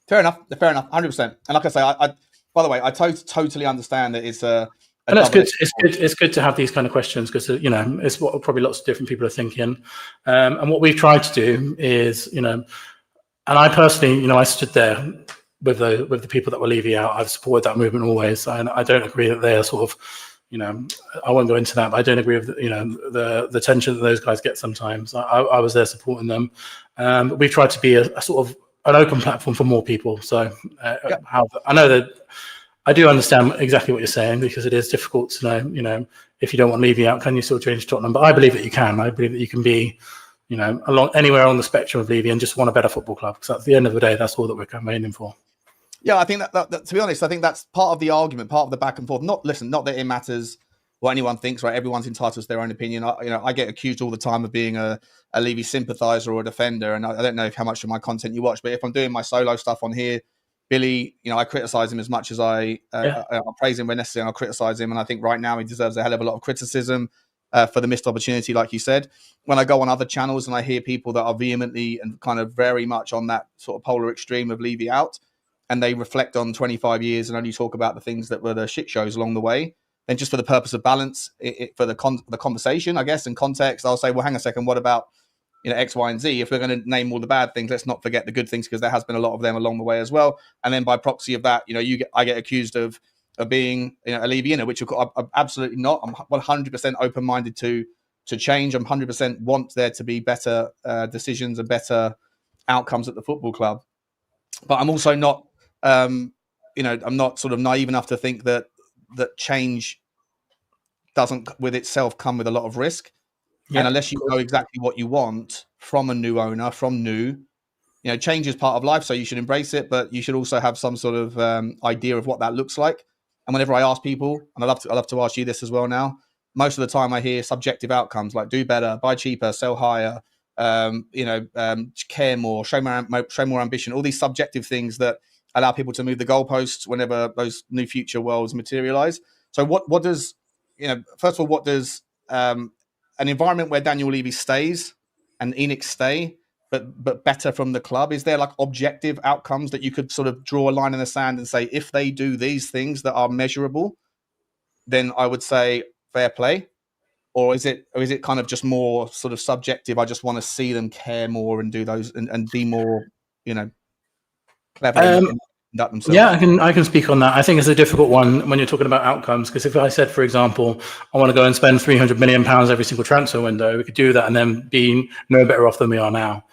Fair enough, 100%. And like I say, I by the way, I totally understand that it's a and that's good. It's good to have these kind of questions because it's what probably lots of different people are thinking. And what we've tried to do is, and I personally, I stood there with the people that were Levy out. I've supported that movement always, and I don't agree that they are sort of, I won't go into that, but I don't agree with the tension that those guys get sometimes. I was there supporting them, but we've tried to be a sort of an open platform for more people. So I know that I do understand exactly what you're saying because it is difficult to know, if you don't want Levy out, can you still change Tottenham? But I believe that you can. I believe that you can be, along anywhere on the spectrum of Levy and just want a better football club. Because at the end of the day, that's all that we're campaigning for. Yeah, I think that to be honest, I think that's part of the argument, part of the back and forth. Not that it matters what anyone thinks, right? Everyone's entitled to their own opinion. I get accused all the time of being a Levy sympathizer or a defender, and I don't know how much of my content you watch, but if I'm doing my solo stuff on here, Billie, I criticize him as much as I praise him when necessary, and I'll criticize him. And I think right now he deserves a hell of a lot of criticism for the missed opportunity, like you said. When I go on other channels and I hear people that are vehemently and kind of very much on that sort of polar extreme of Levy out, and they reflect on 25 years and only talk about the things that were the shit shows along the way, then just for the purpose of balance, for the conversation, I guess, and context, I'll say, well, hang a second, what about X, Y, and Z. If we're going to name all the bad things, let's not forget the good things, because there has been a lot of them along the way as well. And then by proxy of that, I get accused of being a Levy, which I'm absolutely not. I'm 100% open-minded to change. I'm 100% want there to be better decisions and better outcomes at the football club. But I'm also not, I'm not sort of naive enough to think that change doesn't with itself come with a lot of risk. And unless you know exactly what you want from a new owner, change is part of life, so you should embrace it, but you should also have some sort of idea of what that looks like. And whenever I ask people, and I love to ask you this as well now, most of the time I hear subjective outcomes like do better, buy cheaper, sell higher, care more, show more ambition, all these subjective things that allow people to move the goalposts whenever those new future worlds materialize. So what does, first of all, what does an environment where Daniel Levy stays and Enoch stay, but better from the club, is there like objective outcomes that you could sort of draw a line in the sand and say, if they do these things that are measurable, then I would say fair play? Or is it kind of just more sort of subjective? I just want to see them care more and do those and be more, clever and conduct themselves. Yeah, I can speak on that. I think it's a difficult one when you're talking about outcomes, because if I said, for example, I want to go and spend £300 million every single transfer window, we could do that and then be no better off than we are now.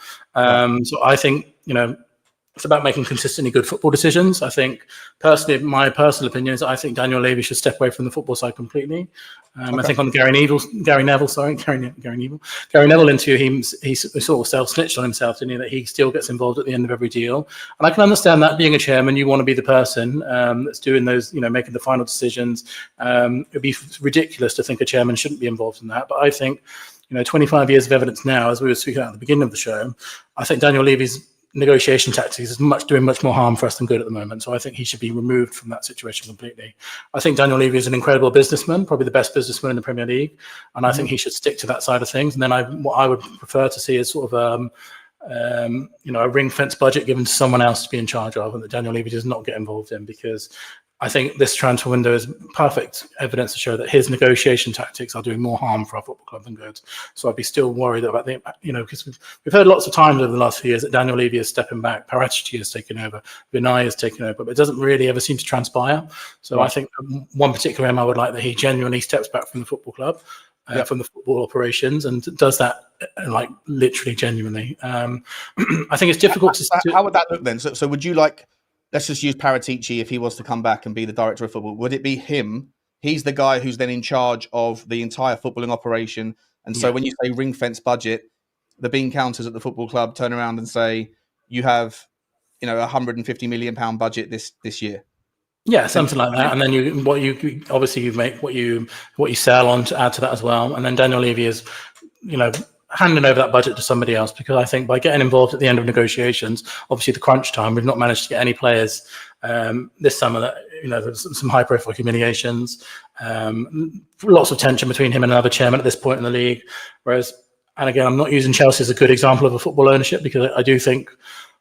So I think, it's about making consistently good football decisions. I think personally, my personal opinion is I think Daniel Levy should step away from the football side completely. I think on Gary Neville interview, he sort of self-snitched on himself, didn't he, that he still gets involved at the end of every deal. And I can understand that being a chairman, you want to be the person that's doing those, making the final decisions. It'd be ridiculous to think a chairman shouldn't be involved in that. But I think, 25 years of evidence now, as we were speaking at the beginning of the show, I think Daniel Levy's negotiation tactics is doing much more harm for us than good at the moment. So I think he should be removed from that situation completely. I think Daniel Levy is an incredible businessman, probably the best businessman in the Premier League, and I think he should stick to that side of things. And then what I would prefer to see is sort of a ring fence budget given to someone else to be in charge of, and that Daniel Levy does not get involved in, because I think this transfer window is perfect evidence to show that his negotiation tactics are doing more harm for our football club than good. So I'd be still worried about because we've heard lots of times over the last few years that Daniel Levy is stepping back, Paratici has taken over, Vinay has taken over, but it doesn't really ever seem to transpire. So I think one particular aim I would like that he genuinely steps back from the football club, from the football operations, and does that like literally genuinely. I think it's difficult to. How would that look then? So would you like? Let's just use Paratici if he was to come back and be the director of football. Would it be him? He's the guy who's then in charge of the entire footballing operation. And so when you say ring fence budget, the bean counters at the football club turn around and say, you have, £150 million budget this year. Yeah, something like that. And then you make what you sell on to add to that as well. And then Daniel Levy is, handing over that budget to somebody else, because I think by getting involved at the end of negotiations, obviously the crunch time, we've not managed to get any players this summer that, there's some high profile humiliations, lots of tension between him and another chairman at this point in the league. Whereas, and again, I'm not using Chelsea as a good example of a football ownership, because I do think,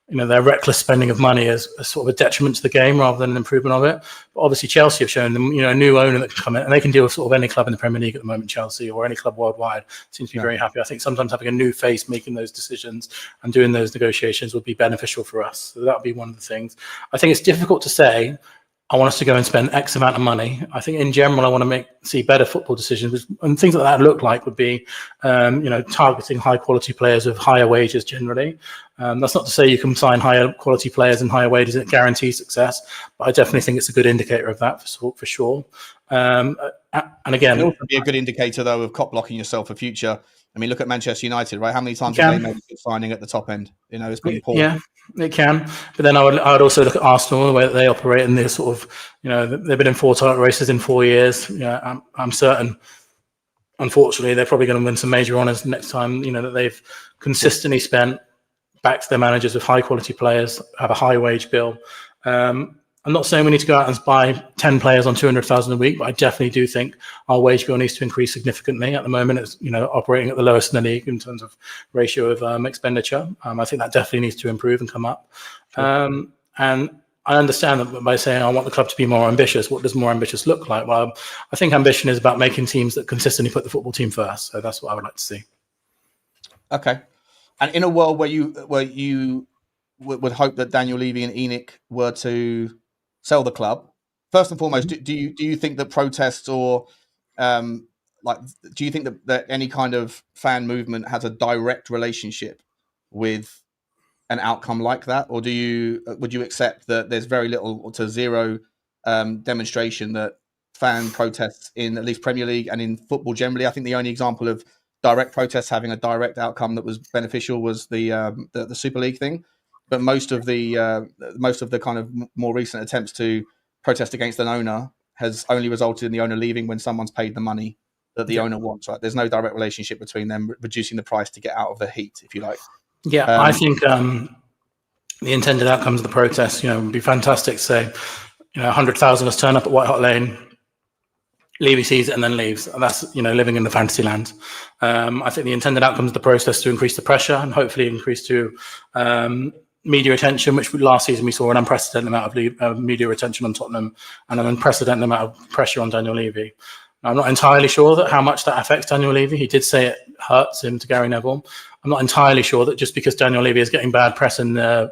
their reckless spending of money is a sort of a detriment to the game rather than an improvement of it. But obviously Chelsea have shown them, a new owner that can come in, and they can deal with sort of any club in the Premier League at the moment, Chelsea, or any club worldwide, seems to be very happy. I think sometimes having a new face making those decisions and doing those negotiations would be beneficial for us. So that would be one of the things. I think it's difficult to say, I want us to go and spend X amount of money. I think in general, I want to see better football decisions, and things like that look like would be, targeting high quality players with higher wages generally. That's not to say you can sign higher quality players and higher wages that guarantee success, but I definitely think it's a good indicator of that for sure. And again, it would also be a good indicator though of cop blocking yourself for future. I mean, look at Manchester United, right? How many times have they made a good signing at the top end? It's been poor. Yeah, it can. But then I would also look at Arsenal, the way that they operate, and they're sort of, they've been in 4 title races in 4 years. I'm certain, unfortunately, they're probably going to win some major honours next time, that they've consistently spent, backed their managers with high quality players, have a high wage bill. I'm not saying we need to go out and buy 10 players on 200,000 a week, but I definitely do think our wage bill needs to increase significantly. At the moment, it's operating at the lowest in the league in terms of ratio of expenditure. I think that definitely needs to improve and come up. Sure. And I understand that by saying I want the club to be more ambitious, what does more ambitious look like? Well, I think ambition is about making teams that consistently put the football team first. So that's what I would like to see. Okay. And in a world where you would hope that Daniel Levy and ENIC were to sell the club, first and foremost, do you think that protests or do you think that any kind of fan movement has a direct relationship with an outcome like that, or would you accept that there's very little to zero demonstration that fan protests in at least Premier League and in football generally? I think the only example of direct protests having a direct outcome that was beneficial was the Super League thing, but most of the kind of more recent attempts to protest against an owner has only resulted in the owner leaving when someone's paid the money that the owner wants. Right? There's no direct relationship between them reducing the price to get out of the heat, if you like. Yeah, I think the intended outcomes of the protest, would be fantastic to say, 100,000 of us turn up at White Hart Lane, Levy sees it and then leaves. And that's, living in the fantasy land. I think the intended outcomes of the protest to increase the pressure and hopefully increase to media attention, which last season we saw an unprecedented amount of media attention on Tottenham and an unprecedented amount of pressure on Daniel Levy. I'm not entirely sure that how much that affects Daniel Levy. He did say it hurts him to Gary Neville. I'm not entirely sure that just because Daniel Levy is getting bad press in the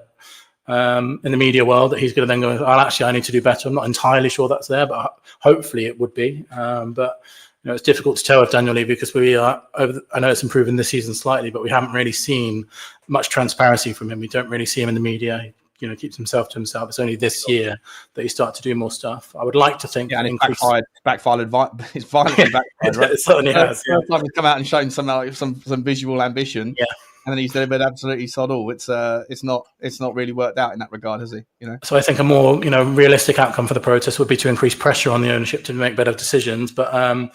media world that he's going to then go, I need to do better. I'm not entirely sure that's there, but hopefully it would be. But it's difficult to tell with Daniel Levy because I know it's improving this season slightly, but we haven't really seen much transparency from him. We don't really see him in the media. He keeps himself to himself. It's only this year that he started to do more stuff. I would like to think. Yeah, and it's backfired. It's violently backfired. Right? It certainly has. Yeah. Time he's come out and shown some visual ambition. Yeah. And then he's delivered absolutely sod all. It's not really worked out in that regard, has he? So I think a more realistic outcome for the protest would be to increase pressure on the ownership to make better decisions. But I'm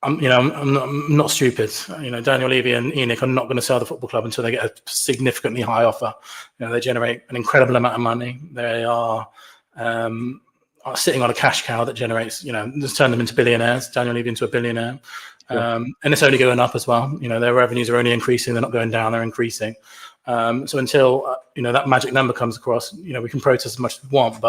not stupid. Daniel Levy and ENIC are not going to sell the football club until they get a significantly high offer. They generate an incredible amount of money. They are sitting on a cash cow that generates, just turn them into billionaires. Daniel Levy into a billionaire. Sure. And it's only going up as well. Their revenues are only increasing. They're not going down. They're increasing. So until that magic number comes across, we can protest as much as we want.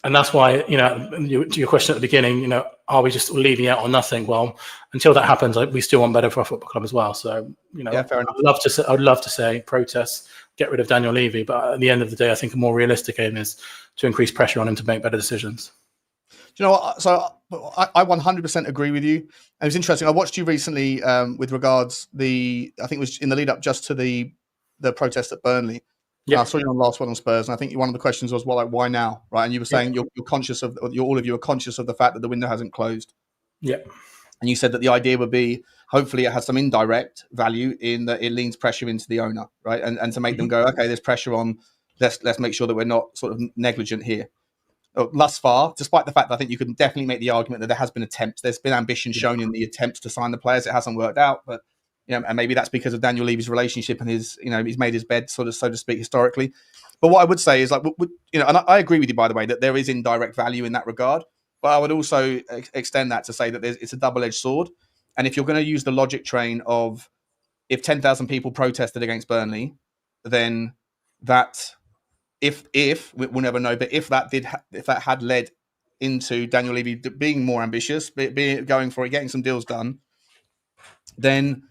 And that's why, to your question at the beginning, are we just leaving out or nothing? Well, until that happens, we still want better for our football club as well. So, yeah, fair enough. I'd love to say protest, get rid of Daniel Levy. But at the end of the day, I think a more realistic aim is to increase pressure on him to make better decisions. Do you know what? So I 100% agree with you. And it was interesting. I watched you recently with regards I think it was in the lead up just to the protest at Burnley. Yeah, I saw you on Last One on Spurs, and I think one of the questions was, why now, right? And you were saying you're conscious of, all of you are conscious of the fact that the window hasn't closed. Yeah. And you said that the idea would be, hopefully it has some indirect value in that it leans pressure into the owner, right? And to make them go, okay, there's pressure on, let's make sure that we're not sort of negligent here. Thus far, despite the fact that I think you could definitely make the argument that there has been attempts, there's been ambition shown in the attempts to sign the players. It hasn't worked out, but and maybe that's because of Daniel Levy's relationship and his, he's made his bed, so to speak, historically. But what I would say is, and I agree with you, by the way, that there is indirect value in that regard. But I would also extend that to say that it's a double-edged sword. And if you're going to use the logic train of if 10,000 people protested against Burnley, then that if we'll never know, but if that had led into Daniel Levy being more ambitious, going for it, getting some deals done, then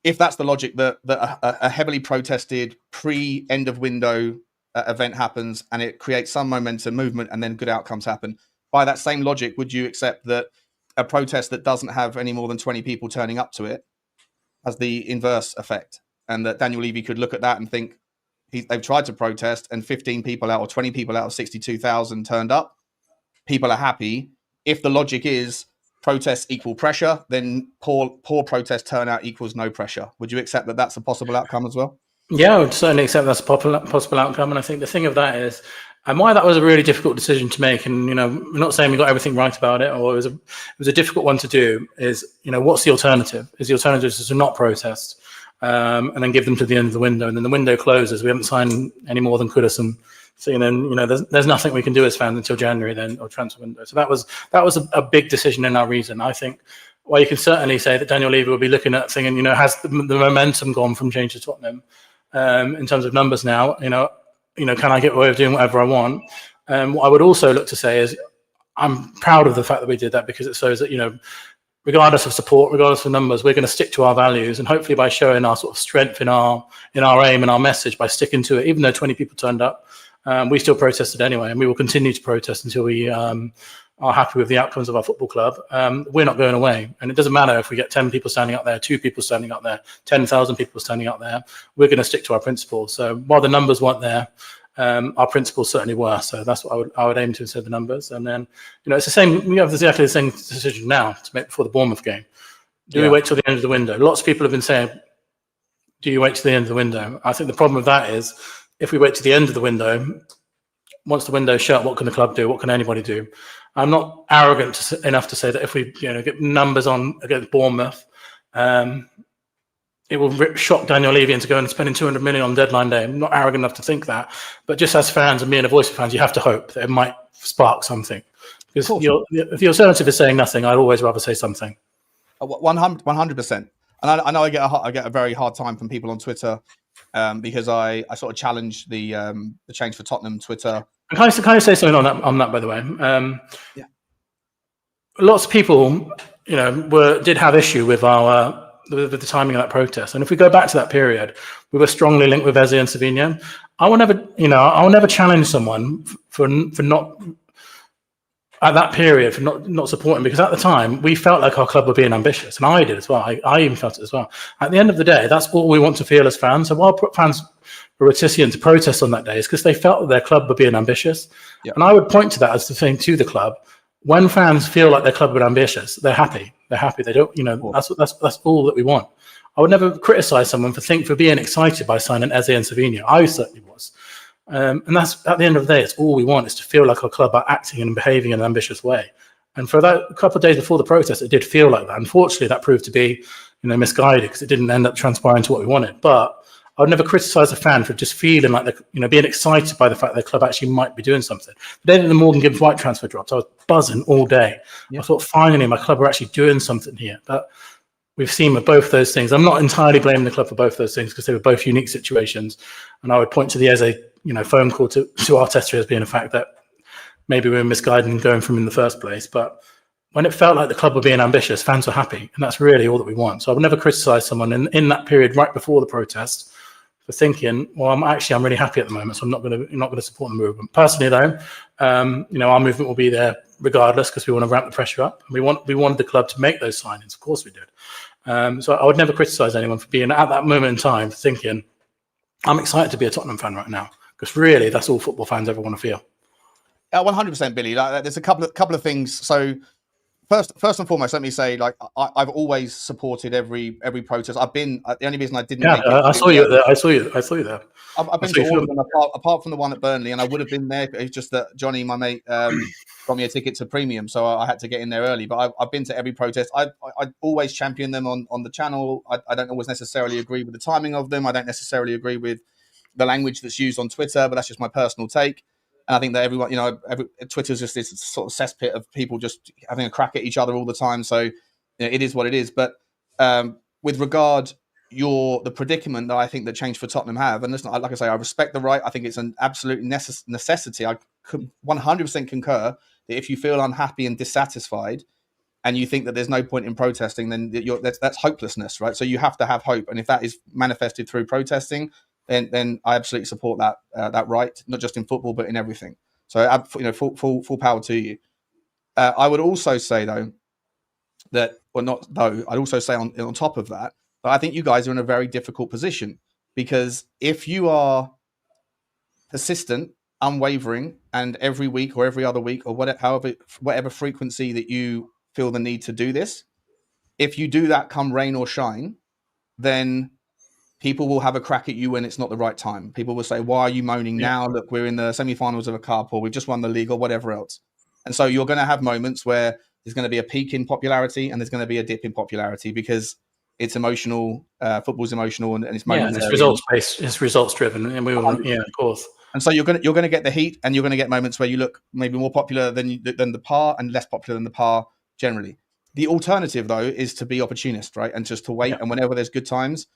if that's the logic that a heavily protested pre-end of window event happens and it creates some momentum, movement, and then good outcomes happen, by that same logic, would you accept that a protest that doesn't have any more than 20 people turning up to it has the inverse effect, and that Daniel Levy could look at that and think they've tried to protest and 15 people out or 20 people out of 62,000 turned up, people are happy. If the logic is protests equal pressure, then poor protest turnout equals no pressure. Would you accept that that's a possible outcome as well? Yeah, I would certainly accept that's a possible outcome. And I think the thing of that is, and why that was a really difficult decision to make, and we're not saying we got everything right about it, or it was a difficult one to do, is what's the alternative? Is the alternative to not protest and then give them to the end of the window, and then the window closes, we haven't signed any more than Goodison. So there's nothing we can do as fans until January then, or transfer window. So that was a big decision in our reason. I think, well, you can certainly say that Daniel Levy will be looking at thing, and has the momentum gone from change to Tottenham in terms of numbers now. Can I get away with doing whatever I want? What I would also look to say is, I'm proud of the fact that we did that, because it shows that regardless of support, regardless of numbers, we're going to stick to our values, and hopefully by showing our sort of strength in our aim and our message, by sticking to it, even though 20 people turned up, we still protested anyway, and we will continue to protest until we are happy with the outcomes of our football club. We're not going away, and it doesn't matter if we get 10 people standing up there, 2 people standing up there, 10,000 people standing up there. We're going to stick to our principles. So while the numbers weren't there, our principles certainly were. So that's what I would aim to instead of the numbers. And then, it's the same. We have exactly the same decision now to make before the Bournemouth game. Do we wait till the end of the window? Lots of people have been saying, do you wait till the end of the window? I think the problem with that is, if we wait to the end of the window, once the window's shut, what can the club do? What can anybody do? I'm not arrogant enough to say that if we get numbers on against Bournemouth, it will shock Daniel Levy into going and spending 200 million on deadline day. I'm not arrogant enough to think that. But just as fans and being a voice of fans, you have to hope that it might spark something. Because if the alternative is saying nothing, I'd always rather say something. 100%. And I know I get a very hard time from people on Twitter because I sort of challenge the Change for Tottenham Twitter. Can I say something on that by the way? Lots of people, did have issue with the timing of that protest. And if we go back to that period, we were strongly linked with Eze and Savinho. I will never challenge someone for not at that period for not supporting, because at the time we felt like our club were being ambitious, and I did as well. I even felt it as well. At the end of the day, that's what we want to feel as fans. So while fans were reticent to protest on that day, is because they felt that their club were being ambitious. Yep. And I would point to that as the thing to the club. When fans feel like their club are ambitious, they're happy. They're happy. They don't, that's all that we want. I would never criticize someone for being excited by signing Eze and Savinho. I certainly was. And that's, at the end of the day, it's all we want, is to feel like our club are acting and behaving in an ambitious way. And for that a couple of days before the protest, it did feel like that. Unfortunately, that proved to be, misguided, because it didn't end up transpiring to what we wanted. But I would never criticize a fan for just feeling like they're, being excited by the fact their club actually might be doing something. The day that the Morgan Gibbs White transfer dropped, I was buzzing all day. Yeah. I thought, finally, my club are actually doing something here. But we've seen with both those things. I'm not entirely blaming the club for both those things, because they were both unique situations. And I would point to the Eze, phone call to Arteta as being a fact that maybe we were misguided in going from him in the first place. But when it felt like the club were being ambitious, fans were happy. And that's really all that we want. So I would never criticize someone in that period right before the protest for thinking, well, I'm really happy at the moment, so I'm not going to support the movement. Personally, though, our movement will be there regardless, because we want to ramp the pressure up. And we wanted the club to make those signings. Of course we did. So I would never criticize anyone for being at that moment in time thinking, I'm excited to be a Tottenham fan right now, because really that's all football fans ever want to feel. 100%, Billy. There's a couple of things. So First and foremost, let me say, I've always supported every protest. I've been the only reason I didn't. I saw you there. I saw you there. I've been to all of them apart from the one at Burnley, and I would have been there. It's just that Johnny, my mate, got me a ticket to premium, so I had to get in there early. But I've been to every protest. I always champion them on the channel. I don't always necessarily agree with the timing of them. I don't necessarily agree with the language that's used on Twitter, but that's just my personal take. And I think that everyone, Twitter's just this sort of cesspit of people just having a crack at each other all the time. So it is what it is. But with regard the predicament that I think that Change for Tottenham have, and listen, like I say, I respect the right. I think it's an absolute necessity. I could 100% concur that if you feel unhappy and dissatisfied, and you think that there's no point in protesting, then that's hopelessness, right? So you have to have hope, and if that is manifested through protesting, then I absolutely support that right, not just in football but in everything. So full power to you. I would also say though that, well, not though, I'd also say on top of that, but I think you guys are in a very difficult position, because if you are persistent, unwavering, and every week or every other week or whatever frequency that you feel the need to do this, if you do that come rain or shine, then people will have a crack at you when it's not the right time. People will say, why are you moaning now? Look, we're in the semi-finals of a cup, or we've just won the league, or whatever else. And so you're going to have moments where there's going to be a peak in popularity and there's going to be a dip in popularity, because it's emotional. Football's emotional, and it's momentary. It's results-based. It's results-driven, and we will, of course. And so you're going to get the heat, and you're going to get moments where you look maybe more popular than the par, and less popular than the par generally. The alternative, though, is to be opportunist, right? And just to wait. And whenever there's good times,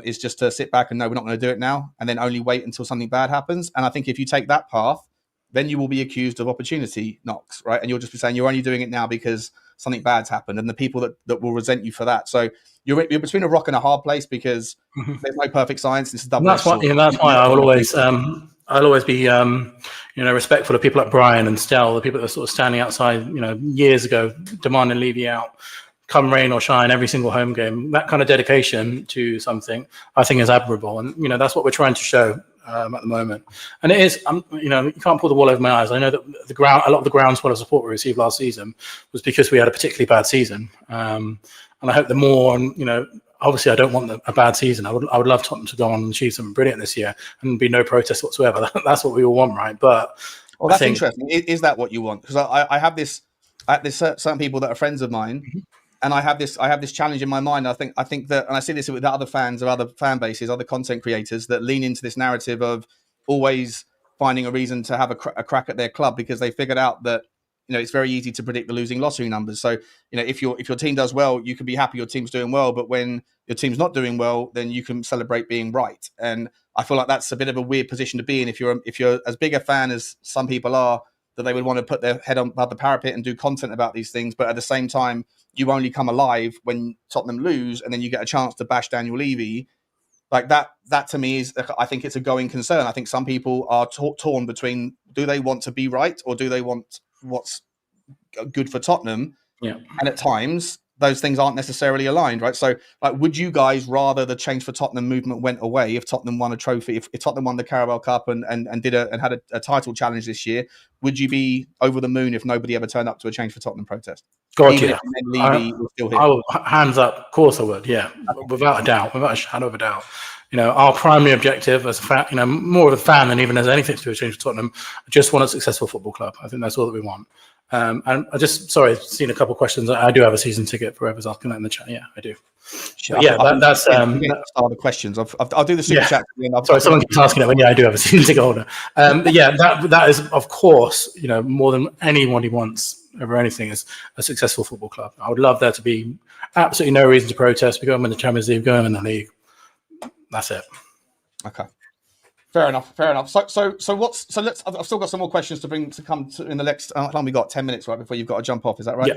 is just to sit back and no, we're not going to do it now, and then only wait until something bad happens. And I think if you take that path, then you will be accused of opportunity knocks, right? And you'll just be saying you're only doing it now because something bad's happened, and the people that will resent you for that. So you're between a rock and a hard place because there's no perfect science. This is double. That's why I'll always be respectful of people like Brian and Stel, the people that are sort of standing outside, years ago, demanding Levy out, come rain or shine, every single home game. That kind of dedication to something, I think, is admirable, and that's what we're trying to show at the moment. And it is, you can't pull the wool over my eyes. I know that a lot of the groundswell of support we received last season was because we had a particularly bad season, and I hope the more, obviously I don't want a bad season. I would love Tottenham to go on and achieve something brilliant this year and be no protest whatsoever. That's what we all want, right? But that's interesting. Is that what you want? Because I have this. There's certain people that are friends of mine, and I have this challenge in my mind. I think that, and I see this with other fans of other fan bases, other content creators that lean into this narrative of always finding a reason to have a crack at their club because they figured out that it's very easy to predict the losing lottery numbers. So if your team does well, you can be happy your team's doing well. But when your team's not doing well, then you can celebrate being right. And I feel like that's a bit of a weird position to be in if you're as big a fan as some people are, that they would want to put their head above the parapet and do content about these things. But at the same time, you only come alive when Tottenham lose, and then you get a chance to bash Daniel Levy. Like that to me is, I think it's a going concern. I think some people are torn between, do they want to be right or do they want what's good for Tottenham? Yeah. And at times those things aren't necessarily aligned, right? So would you guys rather the Change for Tottenham movement went away if Tottenham won a trophy, if Tottenham won the Carabao Cup and had a title challenge this year? Would you be over the moon if nobody ever turned up to a Change for Tottenham protest? God, even yeah. if Levy was still here? I will, hands up, of course I would, yeah. Without a shadow of a doubt. Our primary objective as a fan, more of a fan than even as anything to do with Change for Tottenham, I just want a successful football club. I think that's all that we want. And I've seen a couple of questions. I do have a season ticket for whoever's asking that in the chat. Yeah, I do. That's the questions. I'll do the super chat. Someone keeps asking that. I do have a season ticket holder. But yeah, that is, of course, more than anyone wants over anything is a successful football club. I would love there to be absolutely no reason to protest. We go and win the Champions League, go and win the league. That's it. Okay. Fair enough. So let's. I've still got some more questions to come to in the next. How long we got? 10 minutes, right, before you've got to jump off. Is that right? Yeah.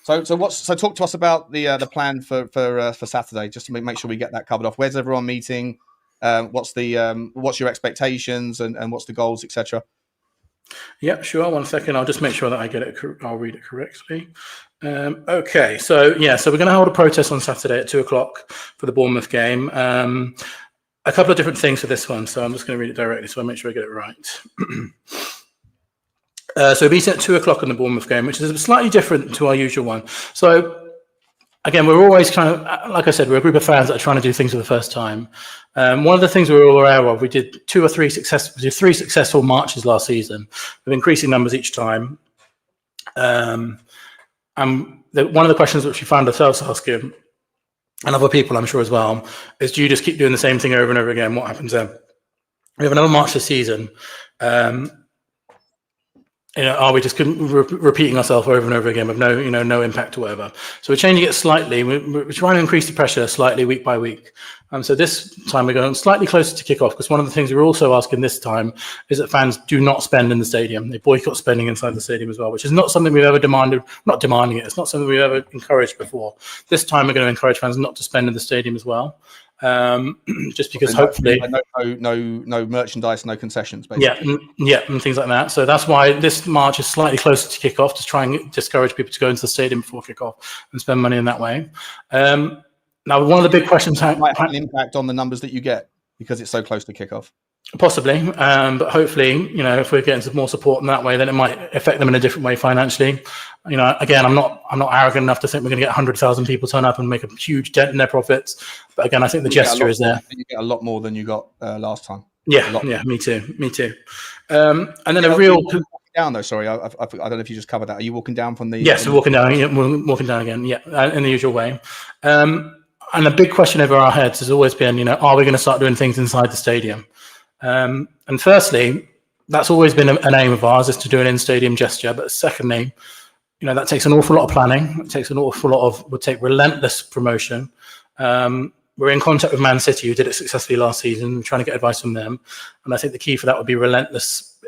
So talk to us about the plan for Saturday, just to make sure we get that covered off. Where's everyone meeting? What's your expectations and what's the goals, etc. Yeah, sure. 1 second. I'll just make sure that I get it. I'll read it correctly. Okay. So we're going to hold a protest on Saturday at 2:00 for the Bournemouth game. A couple of different things for this one, so I'm just going to read it directly so I make sure I get it right. So we're meeting at 2:00 in the Bournemouth game, which is slightly different to our usual one. So again, we're always kind of, like I said, we're a group of fans that are trying to do things for the first time. One of the things we were all aware of, we did 3 successful marches last season with increasing numbers each time. And one of the questions which we found ourselves asking, and other people I'm sure as well, is do you just keep doing the same thing over and over again? What happens then? We have another march this season. Are we just repeating ourselves over and over again with no impact or whatever? So we're changing it slightly. We're trying to increase the pressure slightly week by week. So this time we're going slightly closer to kick off, because one of the things we're also asking this time is that fans do not spend in the stadium. They boycott spending inside the stadium as well, which is not something we've ever demanded. Not demanding it. It's not something we've ever encouraged before. This time we're going to encourage fans not to spend in the stadium as well. Just because hopefully no merchandise, no concessions, basically. Yeah, and things like that. So that's why this march is slightly closer to kick off, to try and discourage people to go into the stadium before kick off and spend money in that way. Now, one of the big questions might have an impact on the numbers that you get because it's so close to kick off. Possibly, but hopefully, if we're getting some more support in that way, then it might affect them in a different way financially. Again, I'm not arrogant enough to think we're going to get 100,000 people turn up and make a huge dent in their profits. But again, I think the gesture is there. You get a lot more than you got last time. Yeah, me too. And then a real down though. Sorry, I don't know if you just covered that. Are you walking down from the? Yes, we're walking down. Yeah, we're walking down again. Yeah, in the usual way. And the big question over our heads has always been, are we going to start doing things inside the stadium? And firstly, that's always been an aim of ours, is to do an in-stadium gesture. But secondly, that takes an awful lot of planning. It takes an awful lot would take relentless promotion. We're in contact with Man City, who did it successfully last season. We're trying to get advice from them. And I think the key for that would be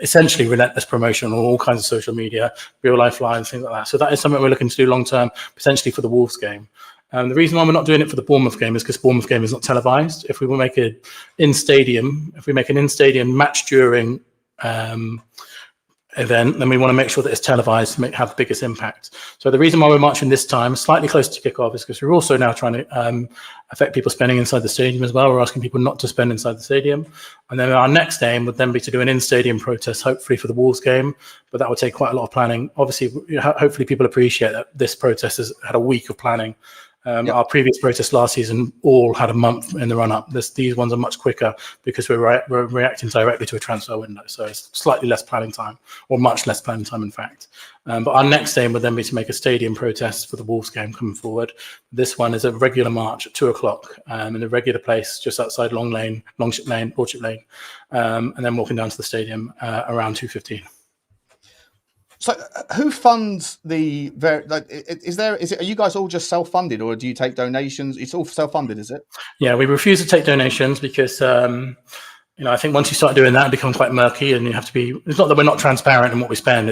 essentially relentless promotion on all kinds of social media, real life lives, things like that. So that is something we're looking to do long term, potentially for the Wolves game. The reason why we're not doing it for the Bournemouth game is because Bournemouth game is not televised. If we make an in-stadium match during event, then we want to make sure that it's televised to have the biggest impact. So the reason why we're marching this time, slightly closer to kick-off, is because we're also now trying to affect people spending inside the stadium as well. We're asking people not to spend inside the stadium. And then our next aim would then be to do an in-stadium protest, hopefully for the Wolves game, but that would take quite a lot of planning. Obviously, hopefully people appreciate that this protest has had a week of planning. Our previous protests last season all had a month in the run-up. These ones are much quicker because we're reacting directly to a transfer window. So it's slightly less planning time, or much less planning time, in fact. But our next aim would then be to make a stadium protest for the Wolves game coming forward. This one is a regular march at 2:00 in a regular place just outside Longship Lane, Orchard Lane, and then walking down to the stadium around 2:15. So, who funds the? Are you guys all just self-funded, or do you take donations? It's all self-funded, is it? Yeah, we refuse to take donations because I think once you start doing that, it becomes quite murky, and you have to be. It's not that we're not transparent in what we spend.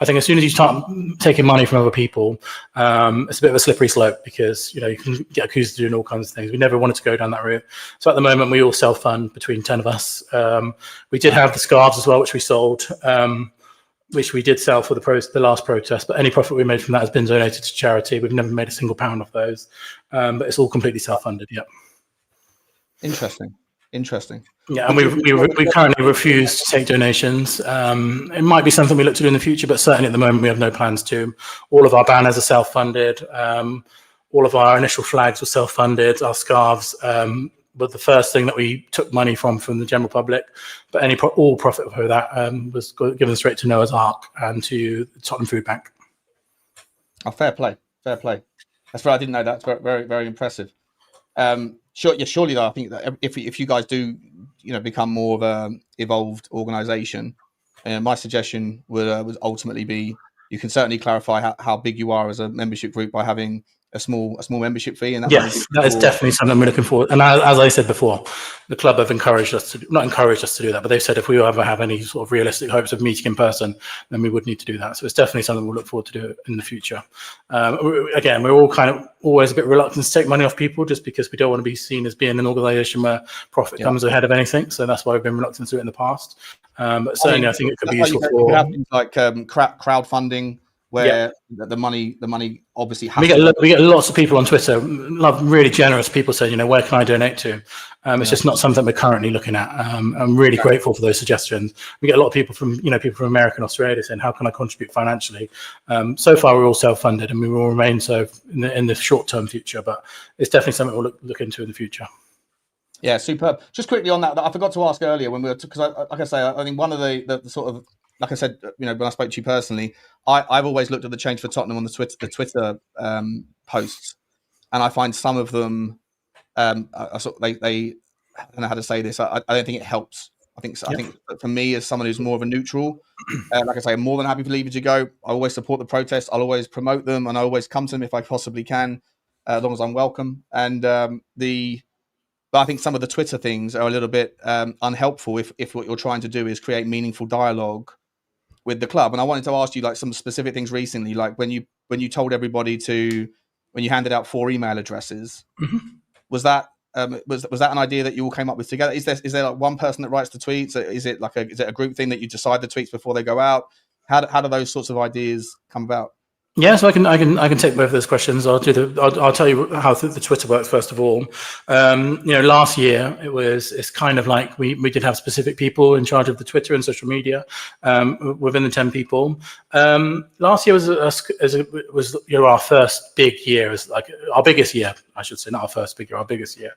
I think as soon as you start taking money from other people, it's a bit of a slippery slope because you can get accused of doing all kinds of things. We never wanted to go down that route. So at the moment, we all self-fund between 10 of us. We did have the scarves as well, which we sold. Which we did sell for the last protest, but any profit we made from that has been donated to charity. We've never made a single pound off those, but it's all completely self-funded. Yeah. Interesting. Yeah, and we currently refuse to take donations. It might be something we look to do in the future, but certainly at the moment we have no plans to. All of our banners are self-funded. All of our initial flags were self-funded. Our scarves was the first thing that we took money from the general public, but all profit for that was given straight to Noah's Ark and to the Tottenham Food Bank. Oh, fair play. That's right. I didn't know that. It's very, very, very impressive. Surely though, I think that if you guys do, become more of a evolved organisation, my suggestion would ultimately be you can certainly clarify how big you are as a membership group by having a small membership fee, and that is definitely something we're looking for. And as I said before, the club have not encouraged us to do that, but they've said if we ever have any sort of realistic hopes of meeting in person, then we would need to do that. So it's definitely something we'll look forward to do in the future. Again, we're all kind of always a bit reluctant to take money off people just because we don't want to be seen as being an organisation where profit comes ahead of anything. So that's why we've been reluctant to do it in the past. But certainly, I think it could be useful for like crowdfunding. Where the money obviously has we get lots of people on Twitter, really generous people saying, where can I donate to? It's just not something we're currently looking at. I'm really grateful for those suggestions. We get a lot of people from America and Australia saying, how can I contribute financially? So far, we're all self-funded, and we will remain so in the short-term future. But it's definitely something we'll look into in the future. Yeah, superb. Just quickly on that, I forgot to ask earlier when we were because, like I say, I think one of the sort of, like I said, when I spoke to you personally, I've always looked at the change for Tottenham on the Twitter posts, and I find some of them, I don't know how to say this. I don't think it helps. I think for me, as someone who's more of a neutral, like I say, I'm more than happy for Levy to go. I always support the protests. I'll always promote them, and I always come to them if I possibly can, as long as I'm welcome. And but I think some of the Twitter things are a little bit unhelpful if what you're trying to do is create meaningful dialogue with the club. And I wanted to ask you like some specific things recently, like when you told everybody when you handed out 4 email addresses, was that was that an idea that you all came up with together? Is there like one person that writes the tweets? Is it a group thing that you decide the tweets before they go out? How do those sorts of ideas come about? Yeah, so I can take both of those questions. I'll tell you how the Twitter works first of all. Last year it's kind of like we did have specific people in charge of the Twitter and social media within the 10 people. Last year was our first big year, our biggest year, I should say, not our first big year, our biggest year.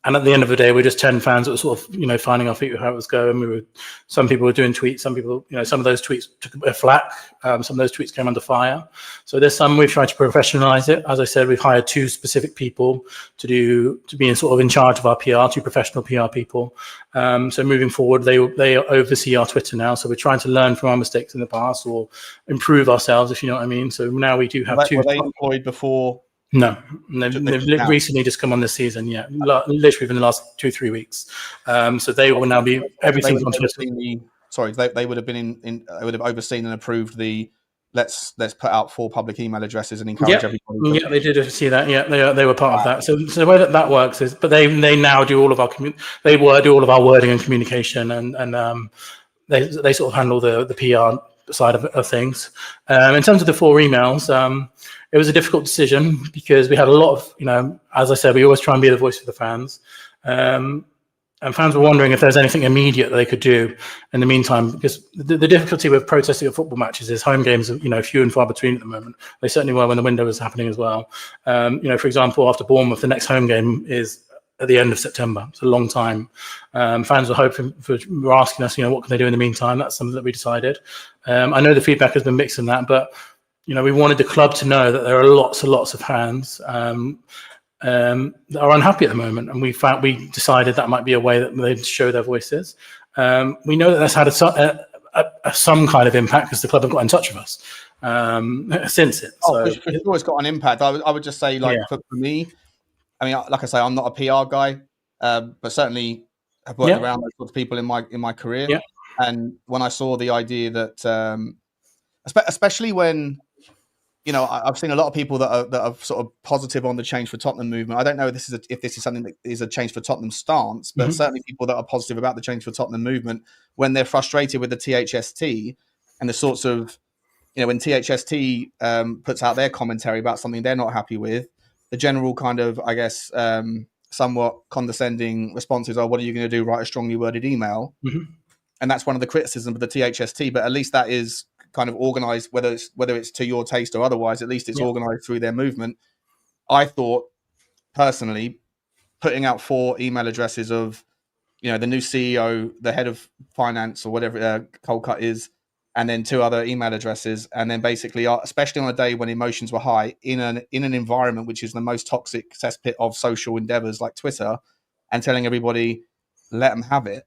And at the end of the day, we're just 10 fans that were sort of, finding our feet with how it was going. Some people were doing tweets. Some people, some of those tweets took a bit of flack. Some of those tweets came under fire. So there's some we've tried to professionalize it. As I said, we've hired 2 specific people to be in charge of our PR, 2 professional PR people. So moving forward, they oversee our Twitter now. So we're trying to learn from our mistakes in the past or improve ourselves, if you know what I mean. So now we do have 2. Were they employed before No, they've recently just come on this season. Yeah, literally within the last 2-3 weeks. So they will now be everything's on Twitter. They would have been they would have overseen and approved the let's put out 4 public email addresses and encourage everybody. Yeah, they did see that. Yeah, they were part of that. So the way that works is, but they now do all of our do all of our wording and communication, and they sort of handle the PR side of things. In terms of the 4 emails, it was a difficult decision because we had a lot of, as I said, we always try and be the voice of the fans. And fans were wondering if there's anything immediate that they could do in the meantime, because the difficulty with protesting at football matches is home games are, few and far between at the moment. They certainly were when the window was happening as well. For example, after Bournemouth, the next home game is at the end of September. It's a long time. Fans were were asking us, what can they do in the meantime? That's something that we decided. I know the feedback has been mixed in that, but, we wanted the club to know that there are lots and lots of fans that are unhappy at the moment, and we decided that might be a way that they'd show their voices. We know that that's had some kind of impact because the club have got in touch with us since it. So it's always got an impact. I would just say, for me, I mean, like I say, I'm not a PR guy, but certainly I've worked around those sorts of people in my career. Yeah. And when I saw the idea that, especially when, I've seen a lot of people that are sort of positive on the change for Tottenham movement. I don't know if this is something that is a change for Tottenham's stance, but certainly people that are positive about the change for Tottenham movement, when they're frustrated with the THST and the sorts of, when THST puts out their commentary about something they're not happy with, the general kind of, I guess, somewhat condescending responses are, what are you going to do? Write a strongly worded email. And that's one of the criticisms of the THST, but at least that is kind of organized, whether it's to your taste or otherwise, at least it's organized through their movement. I thought personally putting out 4 email addresses of, the new CEO, the head of finance or whatever Colcutt is, and then 2 other email addresses. And then basically, especially on a day when emotions were high in an environment, which is the most toxic cesspit of social endeavors like Twitter, and telling everybody, let them have it.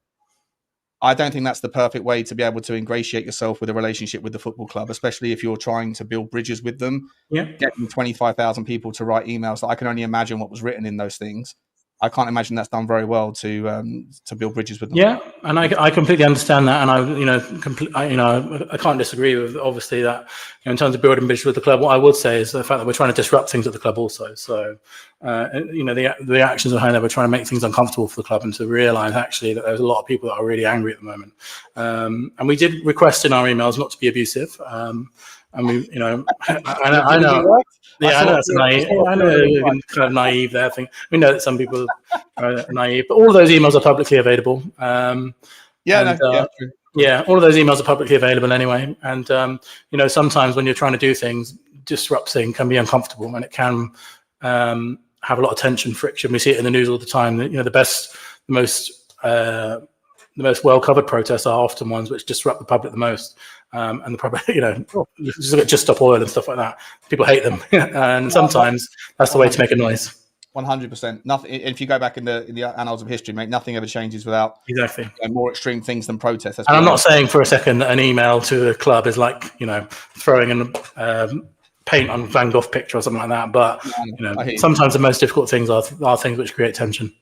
I don't think that's the perfect way to be able to ingratiate yourself with a relationship with the football club, especially if you're trying to build bridges with them. Getting 25,000 people to write emails, I can only imagine what was written in those things. I can't imagine that's done very well to build bridges with them. Yeah, and I completely understand that, and I can't disagree with obviously that. In terms of building bridges with the club, what I would say is the fact that we're trying to disrupt things at the club also. So, the actions behind that, we're trying to make things uncomfortable for the club and to realise actually that there's a lot of people that are really angry at the moment. And we did request in our emails not to be abusive. And we, I know. Yeah, I know it's naive. I know kind of naive there. I think we know that some people are naive, but all of those emails are publicly available. All of those emails are publicly available anyway. And sometimes when you're trying to do things, disrupting can be uncomfortable, and it can have a lot of tension, friction. We see it in the news all the time. The most well-covered protests are often ones which disrupt the public the most. And the public, just stop oil and stuff like that. People hate them, and sometimes that's the way to make a noise. 100%. Nothing. If you go back in the annals of history, mate, nothing ever changes without more extreme things than protests. And I'm not saying for a second that an email to a club is like throwing an paint on Van Gogh picture or something like that. But sometimes the most difficult things are things which create tension.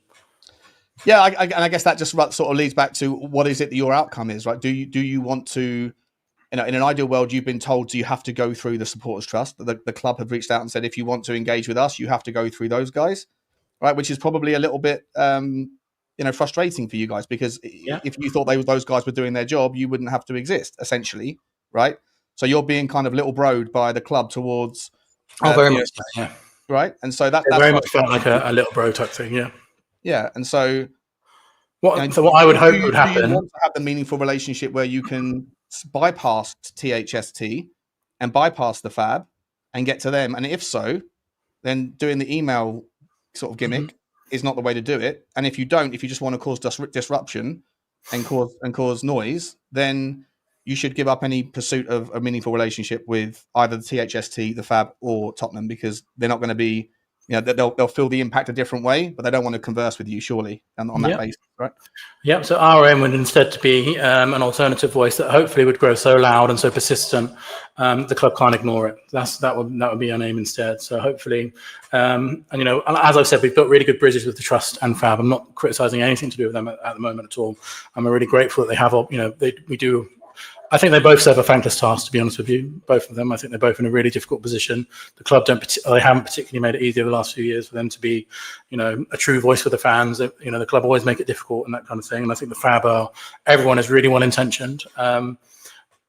Yeah, I guess that just sort of leads back to what is it that your outcome is, right? Do you want to? In an ideal world, you've been told you have to go through the supporters trust. The club have reached out and said, if you want to engage with us, you have to go through those guys, right? Which is probably a little bit, frustrating for you guys, because if you thought those guys were doing their job, you wouldn't have to exist, essentially, right? So you're being kind of little broed by the club towards. Very much, yeah. Right, and so that's very much felt like a little bro type thing, yeah. Yeah, and so what I would hope would happen. Do you want to have a meaningful relationship where you can bypass THST and bypass the FAB and get to them? And if so, then doing the email sort of gimmick is not the way to do it. And if you just want to cause disruption and cause noise, then you should give up any pursuit of a meaningful relationship with either the THST, the FAB, or Tottenham, because they're not going to be you know, they'll feel the impact a different way, but they don't want to converse with you, surely, on that basis, right? Yeah, so our aim would instead to be an alternative voice that hopefully would grow so loud and so persistent, the club can't ignore it. That would be our aim instead. So hopefully, and you know, as I've said, we've built really good bridges with the Trust and Fab. I'm not criticising anything to do with them at the moment at all. I'm really grateful that they have, you know, we do. I think they both serve a thankless task, to be honest with you, both of them. I think they're both in a really difficult position. The club they haven't particularly made it easy over the last few years for them to be, you know, a true voice for the fans. You know, the club always make it difficult and that kind of thing. And I think the Fab everyone is really well intentioned. And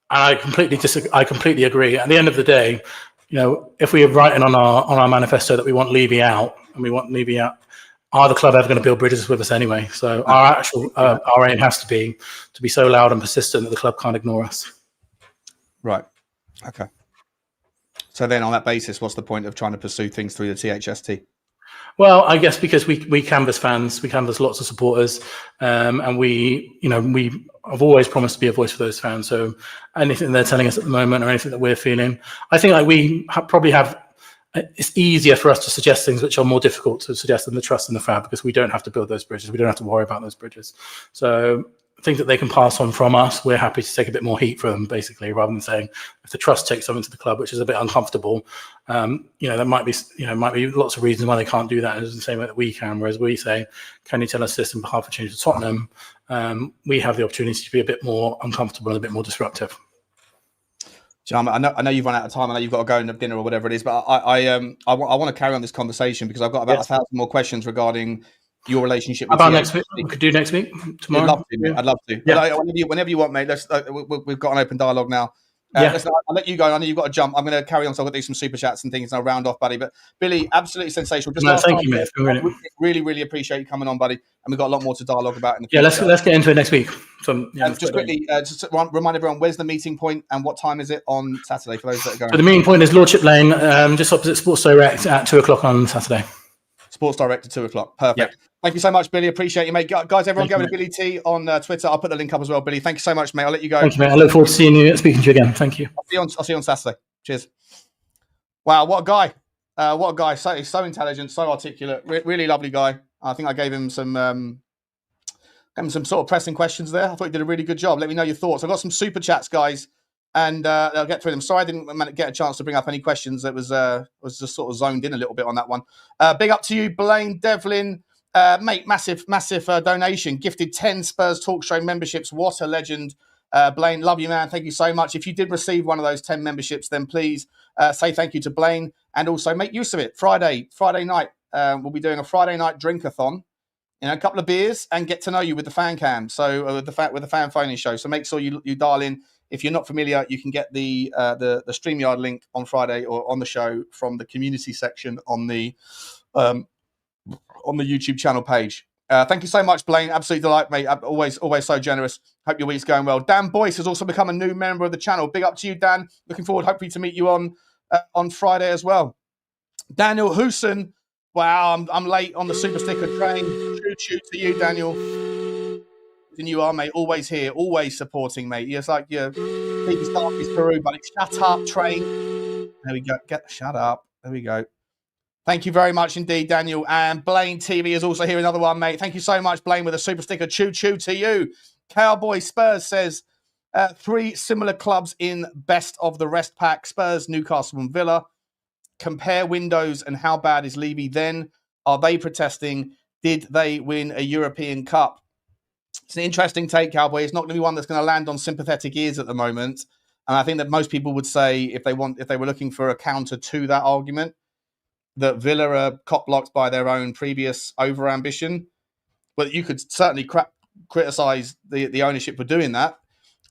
I completely agree. At the end of the day, you know, if we are writing on our manifesto that we want Levy out and we want Levy out, are the club ever going to build bridges with us anyway? So our aim has to be so loud and persistent that the club can't ignore us. Right. Okay. So then on that basis, what's the point of trying to pursue things through the THST? Well, I guess because we canvass fans, we canvass lots of supporters, and we have always promised to be a voice for those fans. So anything they're telling us at the moment or anything that we're feeling, I think like we probably have. It's easier for us to suggest things which are more difficult to suggest than the Trust and the Fab, because we don't have to build those bridges. We don't have to worry about those bridges. So things that they can pass on from us, we're happy to take a bit more heat for them, basically, rather than saying if the Trust takes something to the club, which is a bit uncomfortable, you know, there might be lots of reasons why they can't do that in the same way that we can. Whereas we say, can you tell us this on behalf of Change to Tottenham? We have the opportunity to be a bit more uncomfortable and a bit more disruptive. John, I know you've run out of time. I know you've got to go and have dinner or whatever it is, but I want to carry on this conversation because I've got about 1,000 more questions regarding your relationship with next week? We could do next week, tomorrow. I'd love to. Yeah. But whenever you want, mate. We've got an open dialogue now. Listen, I'll let you go. I know you've got to jump. I'm going to carry on, so I've got to do some super chats and things, and I'll round off, buddy. But Billie, absolutely sensational. Thank you, mate. Really appreciate you coming on, buddy. And we've got a lot more to dialogue about in the future. Let's get into it next week. So, just quickly, just remind everyone, where's the meeting point and what time is it on Saturday for those that are going? So the meeting point is Lordship Lane, just opposite Sports Direct at 2:00 on Saturday. Sports Direct at 2:00. Perfect. Yep. Thank you so much, Billie. Appreciate you, mate. Guys, everyone go to Billie T on Twitter. I'll put the link up as well, Billie. Thank you so much, mate. I'll let you go. Thank you, mate. I look forward to speaking to you again. Thank you. I'll see you on Saturday. Cheers. Wow, what a guy. What a guy. So intelligent, so articulate. Really lovely guy. I think I gave him some sort of pressing questions there. I thought he did a really good job. Let me know your thoughts. I've got some super chats, guys, and I'll get through them. Sorry I didn't get a chance to bring up any questions. That was just sort of zoned in a little bit on that one. Big up to you, Blaine Devlin. Mate, massive donation. Gifted 10 Spurs Talk Show memberships. What a legend. Blaine, love you, man. Thank you so much. If you did receive one of those 10 memberships, then please say thank you to Blaine and also make use of it. Friday night, we'll be doing a Friday night drink-a-thon. You know, a couple of beers and get to know you with the fan cam. So with the fan phoning show. So make sure you dial in. If you're not familiar, you can get the StreamYard link on Friday or on the show from the community section on the YouTube channel page. Thank you so much, Blaine. Absolute delight, mate. Always so generous. Hope your week's going well. Dan Boyce has also become a new member of the channel. Big up to you, Dan. Looking forward, hopefully, to meet you on Friday as well. Daniel Hooson. Wow, I'm late on the super sticker train. Choo to you, Daniel. And you are, mate. Always here, always supporting, mate. It's like your biggest darkest Peru, buddy. Shut up, train. There we go. Shut up. There we go. Thank you very much indeed, Daniel. And Blaine TV is also here, another one, mate. Thank you so much, Blaine, with a super sticker. Choo to you. Cowboy Spurs says 3 similar clubs in best of the rest pack. Spurs, Newcastle and Villa. Compare windows and how bad is Levy then? Are they protesting? Did they win a European Cup? It's an interesting take, Cowboy. It's not going to be one that's going to land on sympathetic ears at the moment. And I think that most people would say, if they were looking for a counter to that argument, that Villa are cop-blocked by their own previous over-ambition. But you could certainly criticise the ownership for doing that.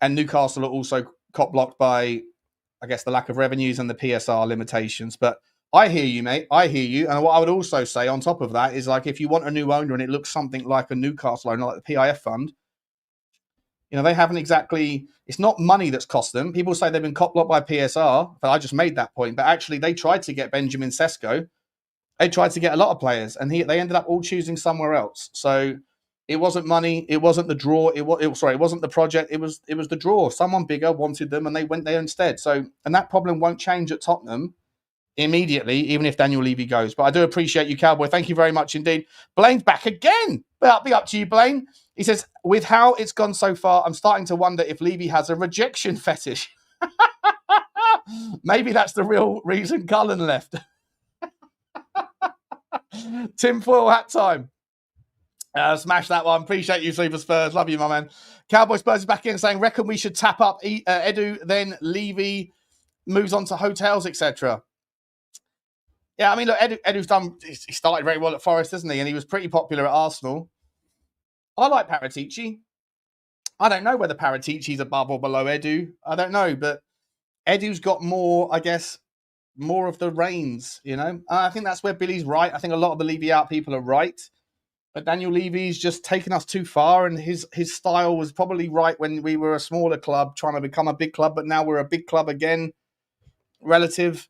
And Newcastle are also cop-blocked by, I guess, the lack of revenues and the PSR limitations. But I hear you, mate. I hear you. And what I would also say on top of that is, like, if you want a new owner and it looks something like a Newcastle owner, like the PIF fund, you know, they haven't exactly, it's not money that's cost them. People say they've been cop-blocked by PSR, but I just made that point. But actually, they tried to get Benjamin Sesko. They tried to get a lot of players, and they ended up all choosing somewhere else. So it wasn't money. It wasn't the draw. It wasn't the project. It was the draw. Someone bigger wanted them, and they went there instead. So, and that problem won't change at Tottenham immediately, even if Daniel Levy goes. But I do appreciate you, Cowboy. Thank you very much indeed. Blaine's back again. Well, be up to you, Blaine. He says, with how it's gone so far, I'm starting to wonder if Levy has a rejection fetish. Maybe that's the real reason Cullen left. Tinfoil hat time. Smash that one. Appreciate you, Super Spurs. Love you, my man. Cowboy Spurs is back in saying, reckon we should tap up Edu, then Levy moves on to hotels, etc. Yeah, I mean, look, Edu's done. He started very well at Forest, hasn't he? And he was pretty popular at Arsenal. I like Paratici. I don't know whether Paratici's above or below Edu. I don't know, but Edu's got more, I guess, more of the reins, you know? I think that's where Billie's right. I think a lot of the Levy out people are right. But Daniel Levy's just taken us too far, and his style was probably right when we were a smaller club trying to become a big club, but now we're a big club again, relative.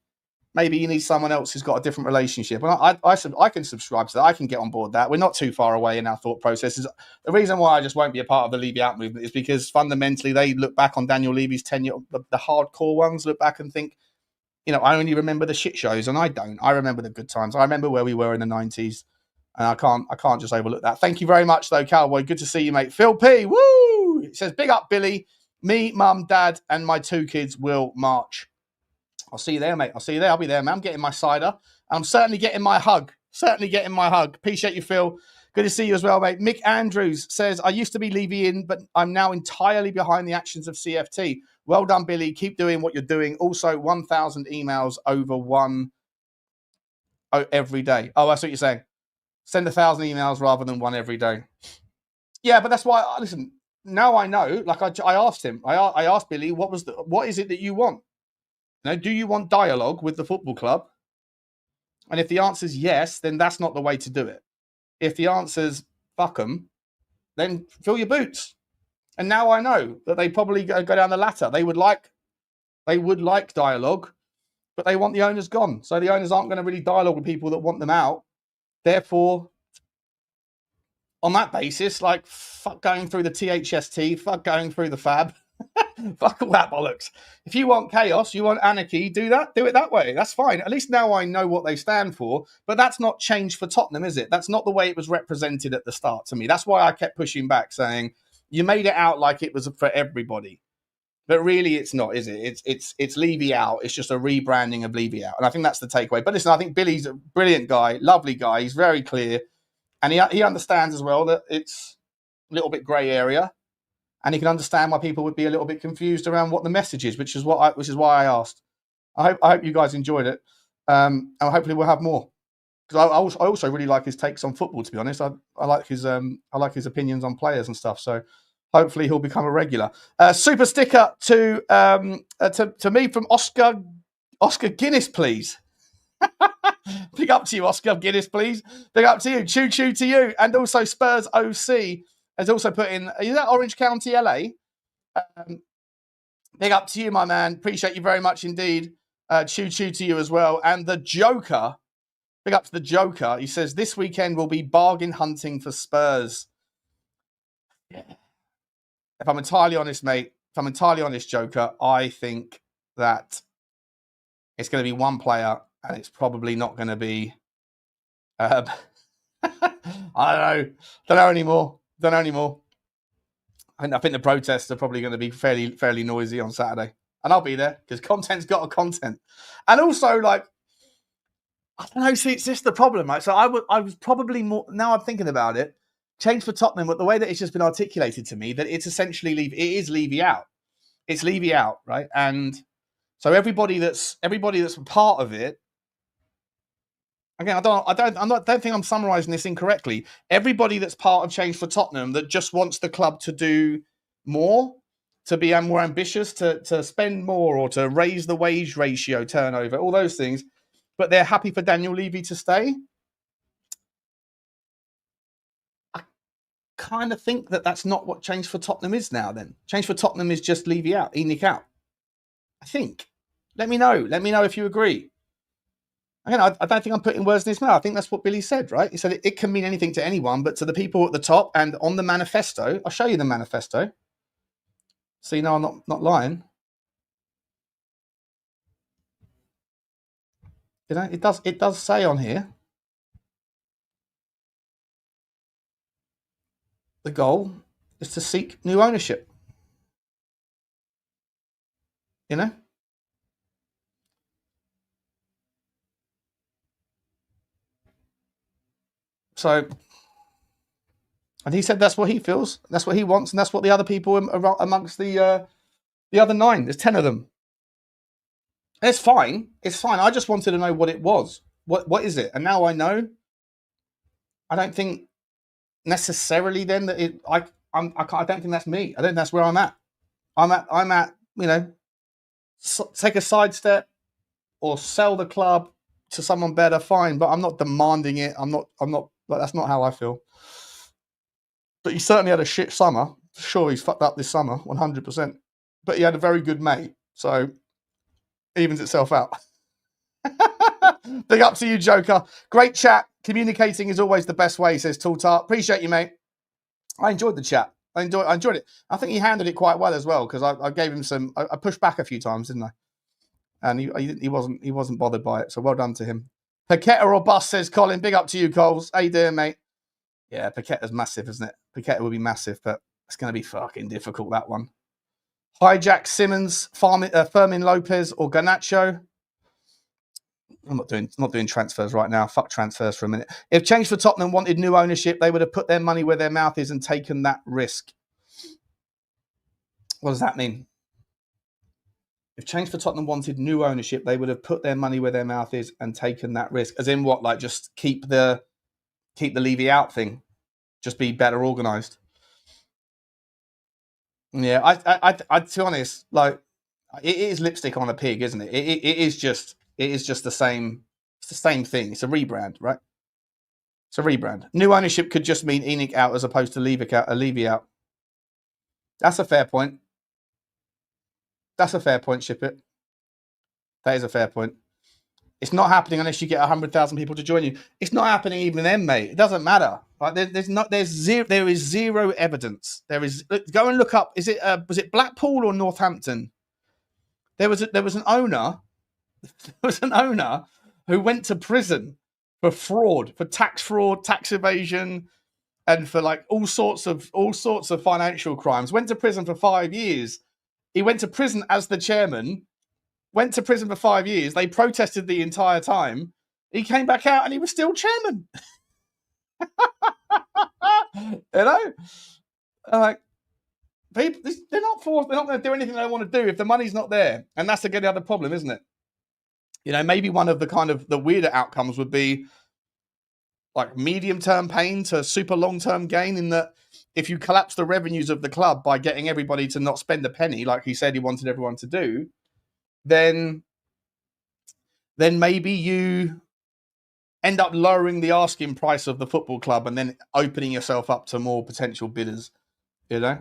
Maybe you need someone else who's got a different relationship. And I can subscribe to that. I can get on board that. We're not too far away in our thought processes. The reason why I just won't be a part of the Levy out movement is because fundamentally they look back on Daniel Levy's tenure, the hardcore ones look back and think, you know, I only remember the shit shows, and I don't. I remember the good times. I remember where we were in the 90s. And I can't just overlook that. Thank you very much, though, Cowboy. Good to see you, mate. Phil P. Woo! It says, big up, Billie. Me, Mum, Dad, and my 2 kids will march. I'll see you there, mate. I'll see you there. I'll be there, man. I'm getting my cider. I'm certainly getting my hug. Appreciate you, Phil. Good to see you as well, mate. Mick Andrews says, I used to be Levy in, but I'm now entirely behind the actions of CFT. Well done, Billie. Keep doing what you're doing. Also, 1,000 emails over one every day. Oh, that's what you're saying. Send 1,000 emails rather than one every day. Yeah, but that's why. Listen, now I know. Like I asked him. I asked Billie, what is it that you want? You know, do you want dialogue with the football club? And if the answer is yes, then that's not the way to do it. If the answer is fuck them, then fill your boots. And now I know that they probably go down the latter. They would like dialogue, but they want the owners gone. So the owners aren't going to really dialogue with people that want them out. Therefore, on that basis, like, fuck going through the THST, fuck going through the FAB, fuck all that bollocks. If you want chaos, you want anarchy, do it that way. That's fine. At least now I know what they stand for, but that's not change for Tottenham, is it? That's not the way it was represented at the start to me. That's why I kept pushing back, saying, you made it out like it was for everybody. But really, it's not, is it? It's Levy out. It's just a rebranding of Levy out. And I think that's the takeaway. But listen, I think Billie's a brilliant guy, lovely guy. He's very clear. And he understands as well that it's a little bit grey area. And he can understand why people would be a little bit confused around what the message is, which is why I asked. I hope you guys enjoyed it. And hopefully we'll have more. Because I also really like his takes on football, to be honest. I like his opinions on players and stuff. So hopefully he'll become a regular. Super sticker to me from Oscar Guinness, please. Big up to you, Oscar Guinness, please. Big up to you. Choo choo to you. And also Spurs OC has also put in, is that Orange County, LA? Big up to you, my man. Appreciate you very much indeed. Choo choo to you as well. And the Joker, big up to the Joker. He says, this weekend will be bargain hunting for Spurs. Yeah. If I'm entirely honest, mate, Joker, I think that it's going to be one player and it's probably not going to be, I don't know anymore. I think the protests are probably going to be fairly noisy on Saturday. And I'll be there because content's got a content. And also, like, I don't know, see, it's just the problem, right? So I was probably more, now I'm thinking about it, change for Tottenham, but the way that it's just been articulated to me, that it's essentially it is Levy out. It's Levy out, right? And so everybody that's part of it, again, I don't think I'm summarising this incorrectly. Everybody that's part of Change for Tottenham that just wants the club to do more, to be more ambitious, to spend more, or to raise the wage ratio, turnover, all those things, but they're happy for Daniel Levy to stay. I kind of think that that's not what Change for Tottenham is now. Then Change for Tottenham is just Levy out, Enoch out. I think. Let me know. Let me know if you agree. Again, I don't think I'm putting words in his mouth. I think that's what Billie said, right? He said it can mean anything to anyone, but to the people at the top and on the manifesto, I'll show you the manifesto. So you know I'm not lying. You know, it does say on here the goal is to seek new ownership. You know? So, and he said that's what he feels, that's what he wants, and that's what the other people amongst the other 9, there's 10 of them. And it's fine. It's fine. I just wanted to know what it was. What is it? And now I know. I don't think necessarily then that I don't think that's me. I don't think that's where I'm at. I'm at, you know, take a sidestep or sell the club to someone better, fine, but I'm not demanding it. I'm not like, that's not how I feel. But he certainly had a shit summer. Sure, he's fucked up this summer, 100%. But he had a very good May, so evens itself out. Big up to you, Joker. Great chat. Communicating is always the best way, says Tooltart. Appreciate you, mate. I enjoyed the chat. I enjoyed it. I think he handled it quite well as well, because I gave him some. I pushed back a few times, didn't I? And he wasn't bothered by it. So well done to him. Paqueta or bust, says Colin. Big up to you, Coles. How you doing, mate? Yeah, Paqueta's massive, isn't it? Paqueta will be massive, but it's going to be fucking difficult, that one. Hijack Simmons, Fermin Lopez, or Garnacho. I'm not doing transfers right now. Fuck transfers for a minute. If Change for Tottenham wanted new ownership, they would have put their money where their mouth is and taken that risk. What does that mean? If Change for Tottenham wanted new ownership, they would have put their money where their mouth is and taken that risk. As in what? Like just keep the Levy out thing. Just be better organised. Yeah, I to be honest, like it is lipstick on a pig, isn't it? It is just the same. It's the same thing. It's a rebrand, right? It's a rebrand. New ownership could just mean ENIC out as opposed to Levy out. That's a fair point. That's a fair point, ship it. That is a fair point. It's not happening unless you get 100,000 people to join you. It's not happening even then, mate. It doesn't matter. Like there is zero evidence. Go and look up. Was it Blackpool or Northampton? There was an owner. There was an owner who went to prison for fraud, for tax fraud, tax evasion, and for like all sorts of financial crimes. Went to prison for 5 years. He went to prison as the chairman. Went to prison for 5 years. They protested the entire time. He came back out and he was still chairman. You know, like people, they're not forced. They're not going to do anything they want to do if the money's not there. And that's again the other problem, isn't it? You know, maybe one of the kind of the weirder outcomes would be like medium-term pain to super long-term gain, in that if you collapse the revenues of the club by getting everybody to not spend a penny, like he said he wanted everyone to do, then maybe you end up lowering the asking price of the football club and then opening yourself up to more potential bidders. You know,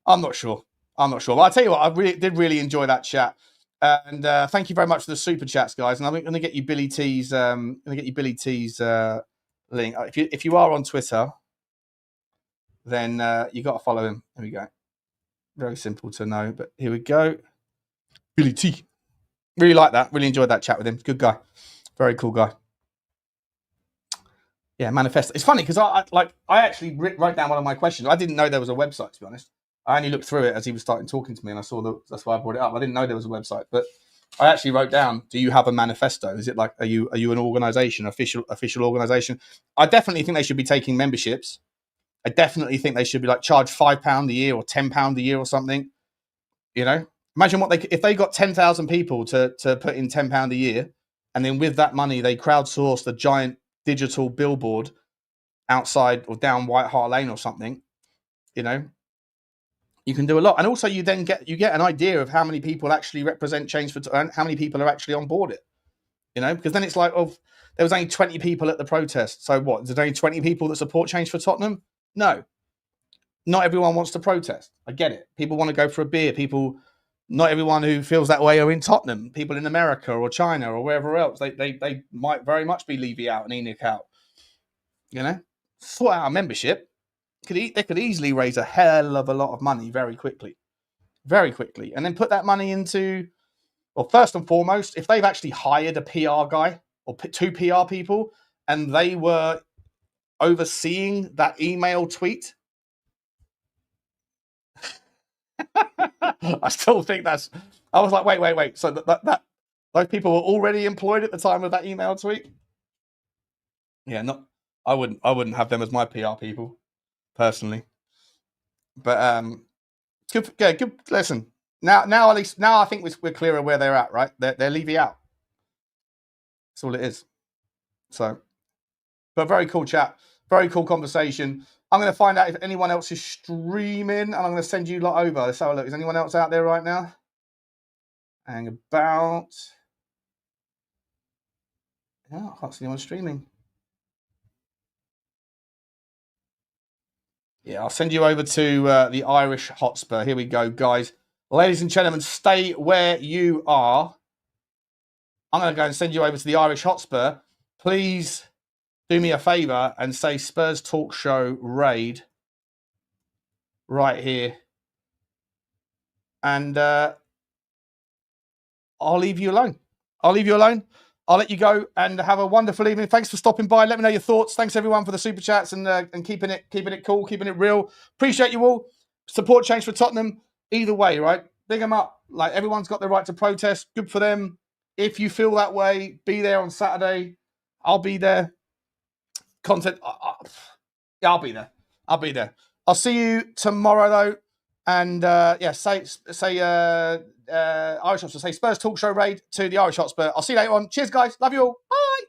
I'm not sure. But I'll tell you what, I did really enjoy that chat. And thank you very much for the super chats, guys. And I'm going to get you Billie T's. Link. If you are on Twitter, then you got to follow him. Here we go. Very simple to know, but here we go. Billie T. Really like that. Really enjoyed that chat with him. Good guy. Very cool guy. Yeah, manifesto. It's funny because I actually wrote down one of my questions. I didn't know there was a website, to be honest. I only looked through it as he was starting talking to me, and I saw that's why I brought it up. I didn't know there was a website, but I actually wrote down, do you have a manifesto? Is it like, are you an organization, official organization? I definitely think they should be taking memberships. I definitely think they should be like charge £5 a year or £10 a year or something. You know, imagine if they got 10,000 people to put in £10 a year, and then with that money they crowdsourced a giant digital billboard outside or down White Hart Lane or something. You know, you can do a lot, and also you get an idea of how many people actually represent Change for and how many people are actually on board it. You know, because then it's like, there was only 20 people at the protest. So what? Is there only 20 people that support Change for Tottenham? No. Not everyone wants to protest. I get it. People want to go for a beer. Not everyone who feels that way are in Tottenham. People in America or China or wherever else, they might very much be Levy out and ENIC out. You know, sort out a membership. They could easily raise a hell of a lot of money very quickly, and then put that money into Well, first and foremost, if they've actually hired a PR guy or 2 PR people and they were overseeing that email tweet, I still think I was like, wait. So that those people were already employed at the time of that email tweet? Yeah, I wouldn't have them as my PR people, personally. But good. Listen, now at least I think we're clear of where they're at, right? They're Levy out. That's all it is. So, but very cool chat, very cool conversation. I'm going to find out if anyone else is streaming, and I'm going to send you lot over. Let's have a look. Is anyone else out there right now? Hang about. Yeah, I can't see anyone streaming. Yeah, I'll send you over to the Irish Hotspur. Here we go, guys. Ladies and gentlemen, stay where you are. I'm going to go and send you over to the Irish Hotspur. Please do me a favour and say Spurs Talk Show Raid right here. And I'll leave you alone. I'll let you go and have a wonderful evening. Thanks for stopping by. Let me know your thoughts. Thanks everyone for the super chats and keeping it cool, keeping it real. Appreciate you all. Support change for Tottenham. Either way, right? Big them up. Like, everyone's got the right to protest. Good for them. If you feel that way, be there on Saturday. I'll be there. Content. Yeah, I'll be there. I'll see you tomorrow though. And say Irish Hotspur. Say Spurs Talk Show Raid to the Irish Hotspur. I'll see you later on. Cheers, guys. Love you all. Bye.